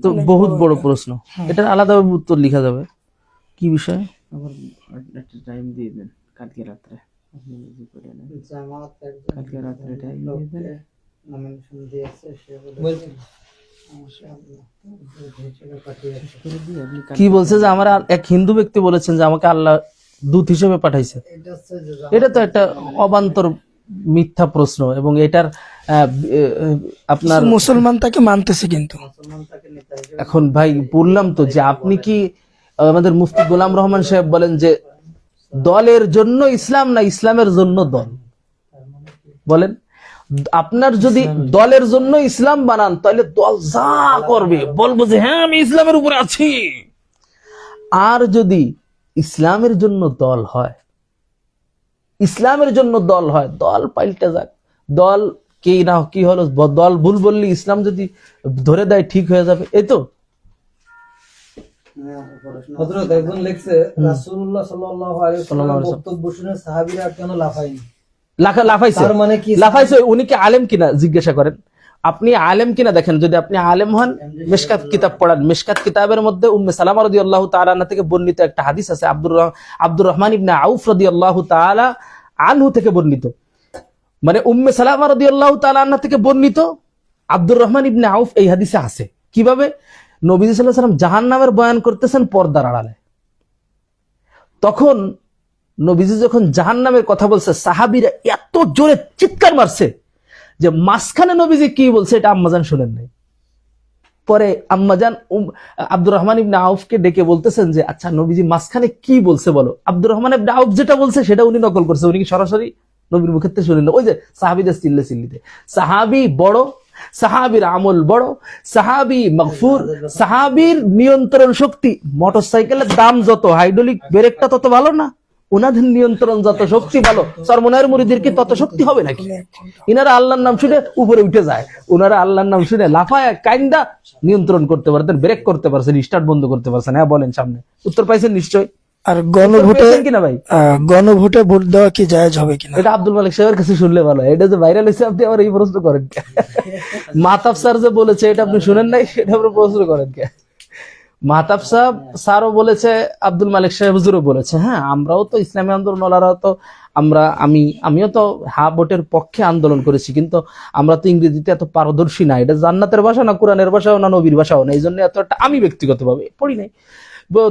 তো বহুত বড় প্রশ্ন, এটার আলাদাভাবে উত্তর লিখা যাবে। কি বিষয়? আবার একটা টাইম দিয়ে দেন কালকে রাত্রে, আপনি যদি করে নেন কালকে রাত্রে টাইম দিয়ে দেন। কি বলছে যে আমার এক হিন্দু ব্যক্তি বলেছেন যে আমাকে আল্লাহ দূত হিসেবে পাঠাইছে। এটা তো একটা অবান্তর মিথ্যা প্রশ্ন, এবং এটার আপনার মুসলমান তাকে মানতেছে, কিন্তু এখন ভাই বললাম তো যে আপনি কি আমাদের মুফতি গোলাম রহমান সাহেব বলেন যে দলের জন্য ইসলাম না ইসলামের জন্য দল? বলেন, আপনার যদি দলের জন্য ইসলাম বানান তাহলে দল যা করবে বলবো যে হ্যাঁ আমি ইসলামের উপরে আছি। আর যদি ইসলামের জন্য দল হয়, ইসলামের জন্য দল হয়, দল পাল্টে যাক, দল কি না কি হলো, দল ভুল বললে ইসলাম যদি ধরে দেয় ঠিক হয়ে যাবে, এই তো। হযরত একজন লিখছে রাসূলুল্লাহ সাল্লাল্লাহু আলাইহি ওয়াসাল্লামের বক্তব্য শুনে সাহাবীরা কেন লাফায়নি? লাফাইছে, তার মানে কি? লাফাইছে। উনি কি আলেম কিনা জিজ্ঞাসা করেন, আপনি আলেম কিনা দেখেন। যদি আপনি আলেম হন, মিশকাত কিতাব পড়ান, মিশকাত কিতাবের মধ্যে উম্মে সালামা রাদিয়াল্লাহু তাআলা আনহা থেকে বর্ণিত একটা হাদিস আছে, আব্দুর রহমান ইবনে আউফ রাদিয়াল্লাহু তাআলা আনহু থেকে বর্ণিত, মানে উম্মে সালামা রাদিয়াল্লাহু তাআলা আনহা থেকে বর্ণিত আব্দুর রহমান ইবনে আউফ এই হাদিসে আছে। কিভাবে? নবীজি সাল্লাল্লাহু আলাইহি ওয়াসাল্লাম জাহান্নামের বয়ান করতেছেন পর্দার আড়ালে, তখন নবীজি যখন জাহান্নামের কথা বলছে, সাহাবীরা এত জোরে চিৎকার মারছে যে মাঝখানে নবীজি কি বলছে এটা আম্মাজান শুনেন নাই। পরে আম্মাজান আব্দুর রহমান ইবনে আউফকে ডেকে বলতেছেন যে আচ্ছা নবীজি মাঝখানে কি বলছে বলো। আব্দুর রহমান ইবনে আউফ যেটা বলছে সেটা উনি নকল করছে, উনি কি সরাসরি নবীর মুখের থেকে শুনেন না। ওই যে সাহাবীদের চিল্লিতে, সাহাবী বড়, সাহাবীর আমল বড়, সাহাবী মাগফুর, সাহাবীর নিয়ন্ত্রণ শক্তি, মোটরসাইকেলের দাম যত, হাইড্রোলিক ব্রেকটা তত ভালো না, ওনাদের নিয়ন্ত্রণ যত শক্তি ভালো, সরমনায়ের মুরিদের কি তত শক্তি হবে নাকি? ইনারা আল্লাহর নাম শুনে উপরে উঠে যায়, ওনারা আল্লাহর নাম শুনে লাফায় কাইন্দা নিয়ন্ত্রণ করতে পারতেন, ব্রেক করতে পারছেন, স্টার্ট বন্ধ করতে পারছেন। হ্যাঁ বলেন, সামনে উত্তর পাইছেন নিশ্চয়। আর গণভোটে কিনা ভাই, গণভোটে ভোট দেওয়া কি জায়েজ হবে কিনা? এটা আব্দুল মালিক সাহেবের কাছে শুনলে ভালো। এটা যে ভাইরাল হয়েছে আপনি আবার এই প্রশ্ন করেন কে? মাহতাব স্যার যে বলেছে এটা আপনি শুনেন নাই, সেটা আপনি প্রশ্ন করেন কে? মাহতাব সাহেব স্যারও বলেছে, আব্দুল মালিক সাহেব হুজুরও বলেছে। হ্যাঁ, আমরাও তো ইসলামী আন্দোলনওয়ালারা তো আমিও তো ভোটের পক্ষে আন্দোলন করেছি, কিন্তু আমরা তো ইংরেজিতে এত পারদর্শী না। এটা জান্নাতের ভাষা না, কোরআনের ভাষাও না, নবীর ভাষাও না, এই জন্য এত একটা আমি ব্যক্তিগতভাবে পড়ি নাই।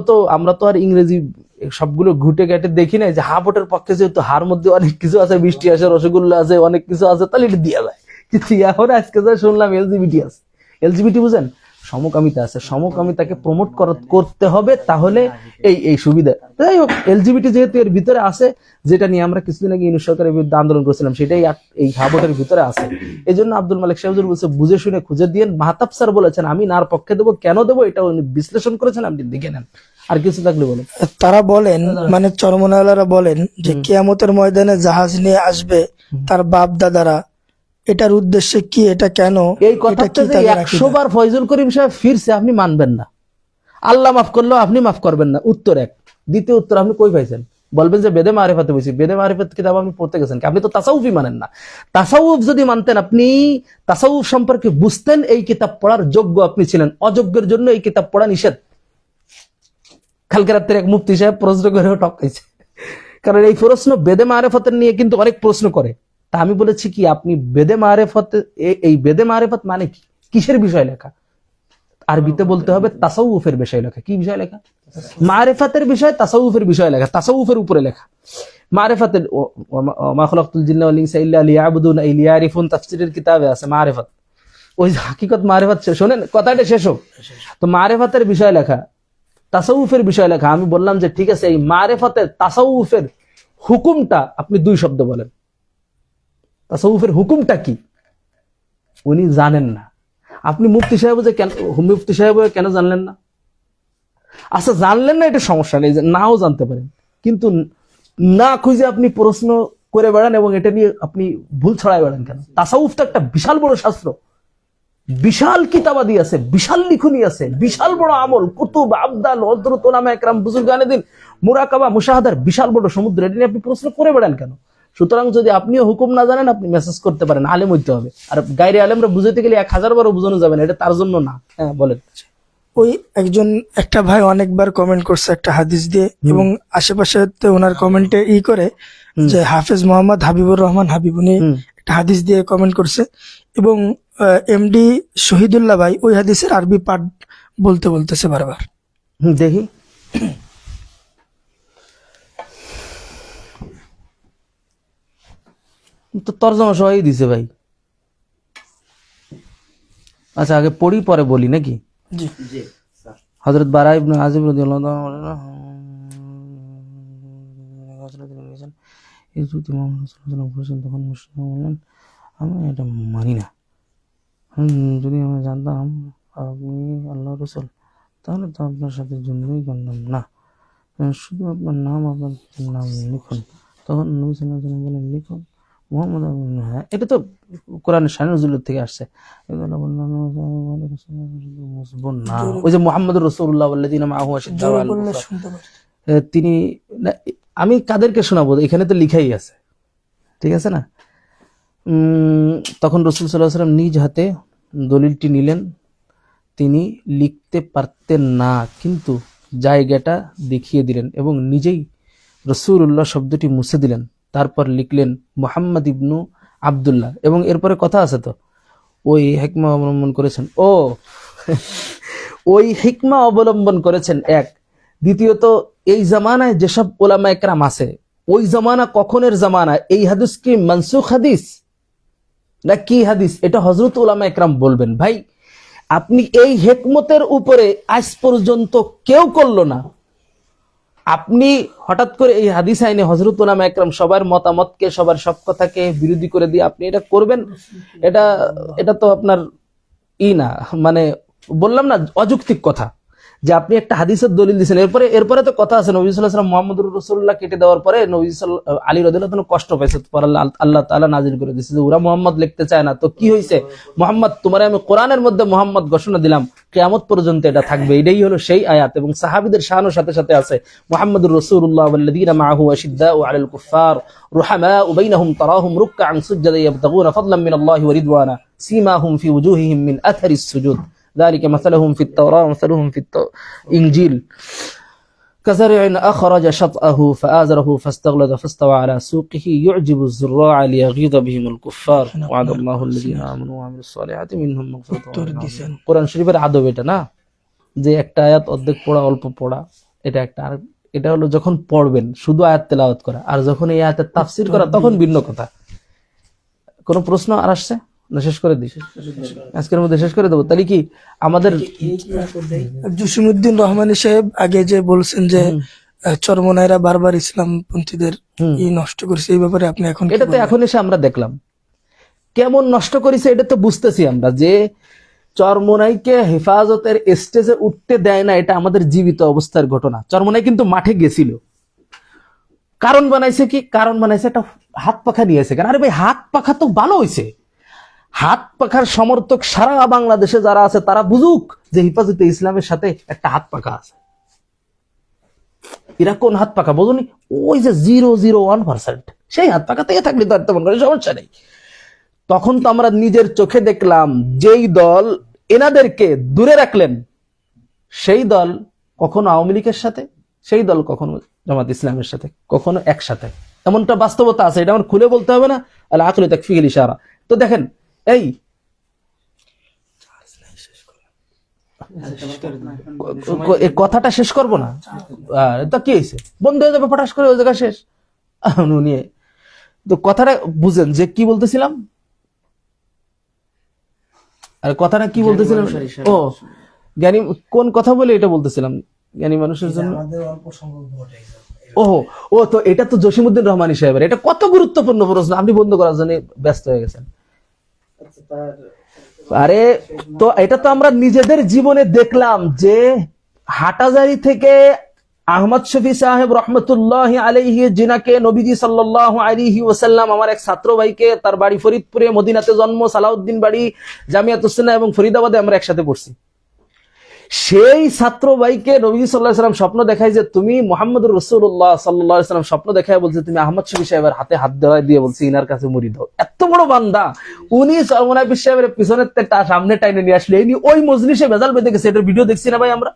তো আমরা তো আর ইংরেজি সবগুলো ঘুটে ঘাটে দেখি নাই যে ভোটের পক্ষে যেহেতু হার মধ্যে অনেক কিছু আছে, মিষ্টি আছে, রসগোল্লা আছে, অনেক কিছু আছে, তাহলে এটা দেওয়া যায়। কিন্তু এখন আজকে যা শুনলাম এলজিবিটি আছে, এলজিবিটি বুঝেন, সমকামিতা আছে, সমকামিতাকে প্রমোট করতে হবে, তাহলে এই সুবিধা। যাই হোক, এলজিবিটি যেহেতু এর ভিতরে আছে, যেটা নিয়ে আমরা কিছুদিন আগে ইউনূস সরকারের বিরুদ্ধে আন্দোলন করেছিলাম, সেটাই এই ভোটের ভিতরে আছে। এই জন্য আব্দুল মালিক সাহেব বলছে বুঝে শুনে খুঁজে দিয়ে। মাহতাব স্যার বলেছেন আমি নার পক্ষে দেবো, কেন দেবো এটা উনি বিশ্লেষণ করেছেন, আপনি দেখে নেন। আর কিছু থাকলে বলেন। তারা বলেন, মানে চরমনাওয়ালারা বলেন যে কিয়ামতের ময়দানে জাহাজ নিয়ে আসবে তার বাপ দাদারা, এটার উদ্দেশ্যে কি, এটা কেন, এই কথাটা যে 100 বার ফয়জুল করিম সাহেব ফিরছে, আপনি মানবেন না। আল্লাহ মাফ করলেও আপনি মাফ করবেন না, উত্তর এক। দ্বিতীয় উত্তর আপনি কই পাইছেন? বলবেন যে বেদে মারিফাতে বসি, বেদে মারিফাত কিতাব আপনি পড়তে গেছেন, আপনি তো তাসাউফই মানেন না। তাসাউফ যদি মানতেন, আপনি তাসাউফ সম্পর্কে বুঝতেন, এই কিতাব পড়ার যোগ্য আপনি ছিলেন। অযোগ্যের জন্য এই কিতাব পড়া নিষেধ। কালকে রাত্রে এক মুফতি সাহেব প্রশ্ন করেও টকাইছে, কারণ এই প্রশ্ন বেদে মারিফাতের নিয়ে কিন্তু অনেক প্রশ্ন করে। তা আমি বলেছি কি, আপনি বেদে মারিফত, এই বেদে মারিফত মানে কি, কিসের বিষয় লেখা? আরবিতে বলতে হবে তাসাউফের বিষয় লেখা। কি বিষয় লেখা? মারিফাতের বিষয়, তাসাউফের বিষয় লেখা, তাসাউফের উপরে লেখা। মারিফাতের মা খালাকতুল জিন্না ওয়াল ইনসা ইল্লা লিয়াবুদুন আই লিয়ারিফুন তাফসীরের কিতাবে আছে মারিফাত। ওই হাকিকত মারিফাত, শোনেন কথাটা শেষ হোক। তো মারিফাতের বিষয় লেখা, তাসাউফের বিষয় লেখা। আমি বললাম যে ঠিক আছে, এই মারিফাতের তাসাউফের হুকুমটা আপনি 2 শব্দ বলেন। তাসাউফের হুকুমটা কি? উনি জানেন না। আপনি মুফতি সাহেব যে কেন, মুফতি সাহেব কেন জানলেন না? আচ্ছা জানলেন না, এটা সমস্যা নেই, নাও জানতে পারেন, কিন্তু না খুঁজে আপনি প্রশ্ন করে বেড়ান এবং এটা নিয়ে আপনি ভুল ছড়ায় বেড়ান কেন? তাসাউফ তো একটা বিশাল বড় শাস্ত্র, বিশাল কিতাবাদি আছে, বিশাল লিখনি আছে, বিশাল বড় আমল, কুতুব, আবদাল, হযরত উলামা একরাম, বুজুর্গানে দিন, মুরাকাবা, মুশাহাদার বিশাল বড় সমুদ্র। এটা নিয়ে আপনি প্রশ্ন করে বেড়ান কেন? সুতরাং যদি আপনিও হুকুম না জানেন, আপনি মেসেজ করতে পারেন, আলেম হইতে হবে। আর গায়রে আলেমরা বুঝাইতে গেলে 1000 বারও বুঝানো যাবে না, এটা তার জন্য না। হ্যাঁ বলেন। ওই একটা ভাই অনেকবার কমেন্ট করছে একটা হাদিস দিয়ে, এবং আশেপাশে ওনার কমেন্টে করে যে হাফেজ মোহাম্মদ হাবিবুর রহমান হাবিব, উনি একটা হাদিস দিয়ে কমেন্ট করছে, এবং এমডি শহীদুল্লাহ ভাই ওই হাদিসের আরবি পাঠ বলতেছে বারবার। দেখি তো তরজমা সবাই দিছে ভাই। আচ্ছা আগে পড়ি পরে বলি নাকি? জি জি স্যার। হযরত বারা ইবনে আযিব রাদিয়াল্লাহু তাআলা এই যুক্তি মুহাম্মদ সাল্লাল্লাহু আলাইহি ওয়াসাল্লাম তখন মুশরিকরা বললেন, আমি এটা মানি না। যদি আমি জানতাম আপনি আল্লাহ রাসূল, তাহলে তো আপনার সাথে যুদ্ধই করতাম না, শুধু আপনার নাম লিখুন। তখন নবী সাল্লাল্লাহু আলাইহি ওয়াসাল্লাম বলেন, লিখুন মুহাম্মদ। হ্যাঁ, এটা তো কোরআনের শানে নজরুল থেকে আসছে। ওই যে মুহাম্মদুর রাসূলুল্লাহ ওয়াল্লাযীনা মাআহু আশিদ্দাউ আলাল কুফার, তিনি, আমি কাদেরকে শোনাবো? এখানে তো লিখাই আছে, ঠিক আছে না? তখন রাসূল সাল্লাল্লাহু আলাইহি ওয়াসাল্লাম নিজ হাতে দলিলটি নিলেন। তিনি লিখতে পারতেন না, কিন্তু জায়গাটা দেখিয়ে দিলেন এবং নিজেই রাসূলুল্লাহ শব্দটি মুছে দিলেন। তারপর লিখলেন মুহাম্মদ ইবনু আব্দুল্লাহ, এবং এরপরে কথা আছে তো, ওই হিকমা অবলম্বন করেছেন। ওই হিকমা অবলম্বন করেছেন এক। দ্বিতীয়ত, এই জামানায় যেসব উলামা একরাম আছে, ওই জামানা কখনের জামানা? এই হাদিস কি মানসুখ হাদিস না কি হাদিস? এটা হযরত উলামা একরাম বলবেন। ভাই আপনি এই হিকমতের উপরে আজ পর্যন্ত কেউ করলো না। আপনি হঠাৎ করে এই হাদিস আইনে হযরত উলামা একরাম সবার মতামতকে, সবার সব কথাকে বিরোধী করে দিয়ে আপনি এটা করবেন, এটা তো আপনার না, মানে বললাম না, অযৌক্তিক কথা। যে আপনি একটা হাদিসের দলিল দিয়েছেন, এরপরে তো কথা আছে, নবী সাল্লাল্লাহু আলাইহি ওয়াসাল্লাম মুহাম্মদুর রাসূলুল্লাহ কেটে দেওয়ার পরে আলী রাদিয়াল্লাহু তাআলা কষ্ট পাইছে, পরে আল্লাহ তাআলা নাজিল করে দিয়েছে যে ওরা মুহাম্মদ লিখতে চায় না। তো কি হয়েছে? মুহাম্মদ, তোমারে আমি কোরআনের মধ্যে মুহাম্মদ ঘোষণা দিলাম, কিয়ামত পর্যন্ত এটা থাকবে। এটাই হলো সেই আয়াত। এবং সাহাবীদের শানের সাথে সাথে আছে মুহাম্মদুর রাসূলুল্লাহ ওয়াল্লাযীনা মাআহু আশিদ্দাউ আলাল কুফার রুহামাউ বাইনাহুম তারাহুম রুকআন সুজদান ইয়াবতাগুনা ফাদলাম মিনাল্লাহি ওয়া রিদওয়ানা সীমাহুম ফি ওয়ুজুহিহিম মিন আথারিস সুজুদ ذلك مثلهم في التوراة ومثلهم في الإنجيل كزرع أخرج شطأه فآزره فاستغلظ فاستوى على سوقه يعجب الزراع ليغيظ بهم الكفار وعد الله الذين آمنوا وعملوا الصالحات منهم مغفرة কোরআন শরীফের আদব এটা না, যে একটা আয়াত অর্ধেক পড়া, অল্প পড়া, এটা একটা। আর এটা হলো যখন পড়বেন শুধু আয়াত তেলাওয়াত করা, আর যখন এই আয়াতের তাফসীর করা তখন ভিন্ন কথা। কোনো প্রশ্ন আর আসছে না? শেষ করে দিই, আজকের মধ্যে শেষ করে দেবো। তাহলে কি আমাদের জসিমউদ্দিন রহমানী সাহেব আগে যে বলছেন যে চরমনাইরা বারবার ইসলামপন্থীদের নষ্ট করেছে, এই ব্যাপারে আপনি এখন এটা তো এখন এসে আমরা দেখলাম কেমন নষ্ট করেছে। এটা তো বুঝতেছি আমরা যে চরমনাইকে হেফাজতের স্টেজে উঠতে দেয় না, এটা আমাদের জীবিত অবস্থার ঘটনা। চরমনাই কিন্তু মাঠে গেছিল, কারণ বানাইছে কি? কারণ বানাইছে একটা হাত পাখা নিয়েছে। কারণ আরে ভাই, হাত পাখা তো ভালো হয়েছে। হাত পাখার সমর্থক সারা বাংলাদেশে যারা আছে তারা বুঝুক যে হেফাজতে ইসলামের সাথে একটা হাত পাখা আছে। এরা কোন হাত পাখা বোঝনি? ওই যে 001%, সেই হাত পাখা থেকে থাকলে তো আর তেমন করে সমস্যা নেই। তখন তো আমরা নিজের চোখে দেখলাম, যেই দল এনাদেরকে দূরে রাখলেন সেই দল কখনো আওয়ামী লীগের সাথে, সেই দল কখনো জামাত ইসলামের সাথে, কখনো একসাথে। এমনটা বাস্তবতা আছে, এটা আমার খুলে বলতে হবে না। আল আকলু তাকফিল ইশারা। তো দেখেন, এই এই কথাটা শেষ করবো না, তা কি হয়েছে, বন্ধ হয়ে যাবে ফটাস করে, ওই জায়গা শেষ। নিয়ে তো কথাটা বুঝেন যে কি বলতেছিলাম, আর কথাটা কি বলতেছিলাম, ও জ্ঞানী কোন কথা বলে এটা বলতেছিলাম, জ্ঞানী মানুষের জন্য। আমাদের অল্প সংখ্যক ভোট ও তো এটা তো জসিমউদ্দিন রহমানী সাহেবের, এটা কত গুরুত্বপূর্ণ প্রশ্ন, আপনি বন্ধ করার জন্য ব্যস্ত হয়ে গেছেন। আরে তো এটা তো আমরা নিজেদের জীবনে দেখলাম যে হাটাজারি থেকে আহমদ শফি সাহেব রহমতুল্লাহ আলাইহি, জিনাকে নবীজি সাল্লাল্লাহু আলাইহি ওয়াসাল্লাম, আমার এক ছাত্র ভাইকে, তার বাড়ি ফরিদপুরে, মদিনাতে জন্ম, সালাউদ্দিন বাড়ি, জামিয়াতুস সুন্নাহ এবং ফরিদাবাদে আমরা একসাথে পড়ছি। সেই ছাত্র ভাইকে নবী সাল্লাল্লাহু আলাইহি ওয়াসাল্লাম স্বপ্ন দেখায় যে তুমি মুহাম্মদুর রাসূলুল্লাহ সাল্লাল্লাহু আলাইহি ওয়াসাল্লাম, স্বপ্ন দেখায় বলছে তুমি আহমদ শফি সাহেবের হাতে হাত দেওয়া দিয়ে বলছি ইনার কাছে মুরিদ হও। এত বড় বান্দা উনি সরমনাই সাহেবের পিছনের সামনে টাইনে নিয়ে আসলে ওই মজলিসে ভেজাল বেঁধে গেছে। এটার ভিডিও দেখছি না ভাই আমরা,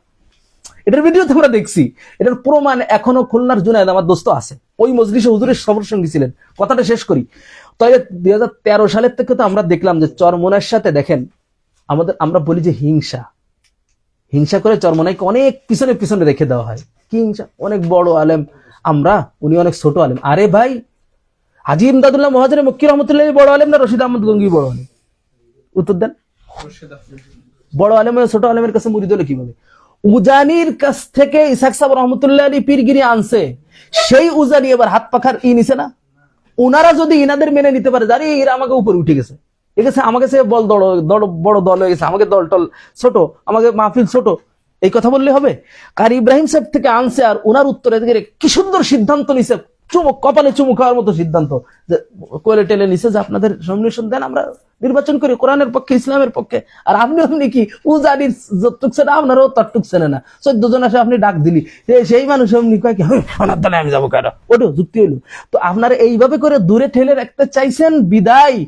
এটার ভিডিও তো আমরা দেখছি, এটার প্রমাণ এখনো খুলনার জুনায়েদ আমার দোস্ত আছে, ওই মজলিসে হুজুরের সফর সঙ্গী ছিলেন। কথাটা শেষ করি, তবে 2013 সালের থেকে তো আমরা দেখলাম যে চরমনার সাথে দেখেন আমরা বলি যে হিংসা করে চরমনাইকে অনেক পিছনে পিছনে রেখে দেওয়া হয়। কি হিংসা, অনেক বড় আলেম আমরা, উনি অনেক ছোট আলেম। আরে ভাই, হাজী ইমদাদুল্লাহ মুহাজির মক্কি রহমতুল্লাহ বড় আলেম না রশিদ আহমদ গঙ্গি বড় আলেম? উত্তর দেন। বড় আলেম ছোট আলেমের কাছে মুরিদ হলে কিভাবে? উজানির কাছ থেকে ইসহাক সাহেব রহমতুল্লাহ আলী পীরগিরি আনছে, সেই উজানি এবার হাত পাখার নিছে না। ওনারা যদি ইনাদের মেনে নিতে পারে, আরে এরা আমাকে উপরে উঠে গেছে, আমাকে সে বল বড় দল হয়ে গেছে, আমাকে দল টল ছোট, আমাকে মাহফিল ছোট, এই কথা বললে হবে? কারি ইব্রাহিম সাহেব থেকে আনছে, আর ওনার উত্তরে কি সুন্দর সিদ্ধান্ত নিছে, কপালে চুমু খাওয়ার মতো সিদ্ধান্ত, যে কোলে টেলে নিছে যে আপনাদের নমিনেশন দেন, আমরা নির্বাচন করি কোরআনের পক্ষে, ইসলামের পক্ষে। আর আপনি কি উজানির যতটুকছে না, আপনারও ততটুকছে না, 14 জন আসে আপনি ডাক দিলি, সেই মানুষ এমনি কয় কি ওনার দলে আমি যাবো কেন, ওটা যুক্তি হইলো। তো আপনারা এইভাবে করে দূরে ঠেলে রাখতে চাইছেন, বিদায়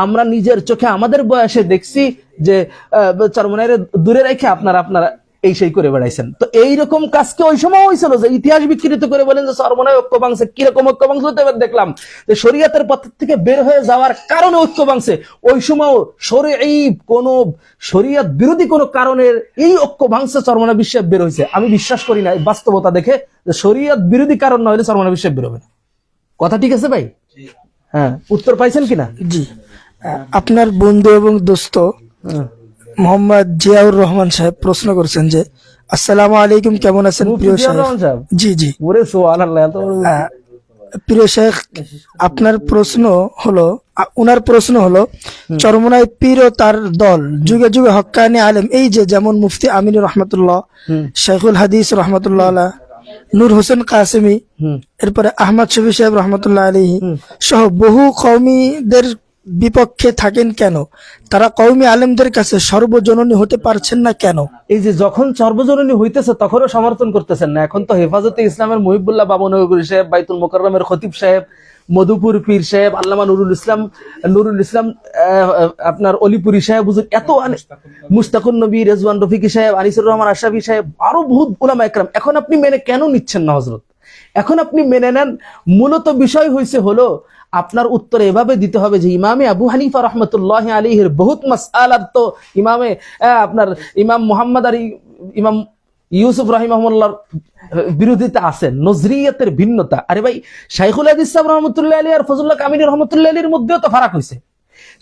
আমরা নিজের চোখে আমাদের বয়সে দেখছি যে চরমনাইরে দূরে রেখে আপনারা এই সেই করে বেড়াইছেন। তো এইরকম কাজকে ওই সময় হয়েছিল যে ইতিহাস বিকৃত করে বলেন যে চরমনাই ঐক্য ভাঙছে। কিরকম ঐক্য ভাঙছে? এবার দেখলাম যে শরীয়তের পথ থেকে বের হয়ে যাওয়ার কারণে ঐক্য ভাঙছে। ওই সময় শরীয়ত বিরোধী কোন কারণের এই ঐক্য ভাঙছে, চরমনাই বিশ্বে বের হয়েছে। আমি বিশ্বাস করি না বাস্তবতা দেখে যে শরীয়ত বিরোধী কারণ না হলে চরমনাই বিশ্বে বের হবে না। কথা ঠিক আছে ভাই? হ্যাঁ, উত্তর পাইছেন কিনা? জি, আপনার বন্ধু এবং দোস্ত মোহাম্মদ জিয়াউর রহমান সাহেব প্রশ্ন করেছেন যে আসসালামু আলাইকুম, কেমন আছেন প্রিয় সাহেব? জি জি, প্রিয় শেখ, আপনার প্রশ্ন হলো, উনার প্রশ্ন হলো, চরমনাই পীর ও তার দল যুগে যুগে হক্কানি আলেম, এই যে যেমন মুফতি আমিনুর রহমতুল্লাহ, শেখুল হাদিস রহমতুল্লাহ আলাইহি, নূর হোসেন কাসেমি, এরপরে আহমদ শফি সাহেব রহমতুল্লাহ আলাইহি সহ বহু কওমিদের বিপক্ষে থাকেন কেন? তারা কওমি আলেমদের কাছে সর্বজননী হতে পারছেন না কেন? এই যে যখন সর্বজননী হইতেছে তখনও সমর্থন করতেছেন না। এখন তো হেফাজতে ইসলামের মুহিবুল্লাহ বাবনগরী সাহেব, বাইতুল মোকাররমের খতিব সাহেব, মধুপুর পীর সাহেব, আল্লামা নুরুল ইসলাম আপনার অলিপুরি সাহেব হুজুর, এত মুস্তাকুন নবী, রেজওয়ান রফিকি সাহেব, আনিসুর রহমান আশরাফি সাহেব, আরো বহুত উলামা একরাম। এখন আপনি মেনে কেন নিচ্ছেন না হযরত? এখন আপনি মেনে নেন। মূলত বিষয় হলো আপনার উত্তর এভাবে দিতে হবে যে ইমামে আবু হানিফা রহমতুল্লাহ আলাইহির বহুত মাসআলা তো ইমাম মুহাম্মদ আর ইমাম ইউসুফ রাহিমাহুল্লাহর বিরোধিতা আছে, নজরিয়াতের ভিন্নতা। আরে ভাই, শাইখুল হাদিস সাহেব রহমতুল্লাহ আলাইহি আর ফজলুল্লাহ কামিনী রহমতুল্লাহ আলাইহির মধ্যেও তো ফারাক হয়েছে।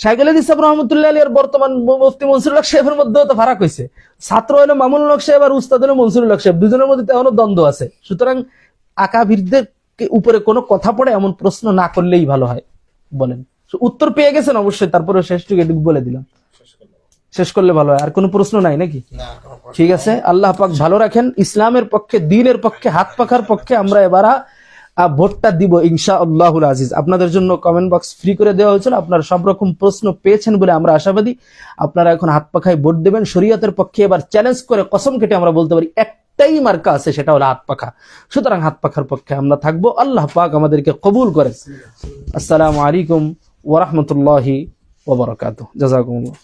শাইখুল হাদিস সাহেব রহমতুল্লাহ আলাইহি আর বর্তমান মুফতি মনসুরুল হক সাহেবের মধ্যেও তো ফারাক হয়েছে। ছাত্র হলো মামুনুল হক সাহেব আর উস্তাদ হলো মনসুরুল হক সাহেব, দুজনের মধ্যে এখনো দ্বন্দ্ব আছে। সুতরাং আকাবিরদের উপরে কোনো কথা পড়ে এমন প্রশ্ন না করলেই ভালো হয়। বলেন, উত্তর পেয়ে গেছেন অবশ্যই, তারপরে শেষটুকু এটুকু বলে দিলাম, শেষ করলে ভালো হয়। আর কোনো প্রশ্ন নাই নাকি? ঠিক আছে, আল্লাহ পাক ভালো রাখেন। ইসলামের পক্ষে, দ্বীনের পক্ষে, হাত পাখার পক্ষে আমরা এবার ভোটটা দিব ইনশাআল্লাহুল আজিজ। আপনাদের জন্য কমেন্ট বক্স ফ্রি করে দেওয়া হয়েছিল, আপনারা সব রকম প্রশ্ন পেয়েছেন বলে আমরা আশাবাদী। আপনারা এখন হাত পাখায় ভোট দেবেন। শরীয়তের পক্ষে এবার চ্যালেঞ্জ করে কসম কেটে আমরা বলতে পারি একটাই মার্কা আছে, সেটা হলো হাত পাখা। সুতরাং হাত পাখার পক্ষে আমরা থাকবো। আল্লাহ পাক আমাদেরকে কবুল করেন। আসসালামু আলাইকুম ওয়া রাহমাতুল্লাহি ওয়া বারাকাতুহু। জাযাকুমুল্লাহ।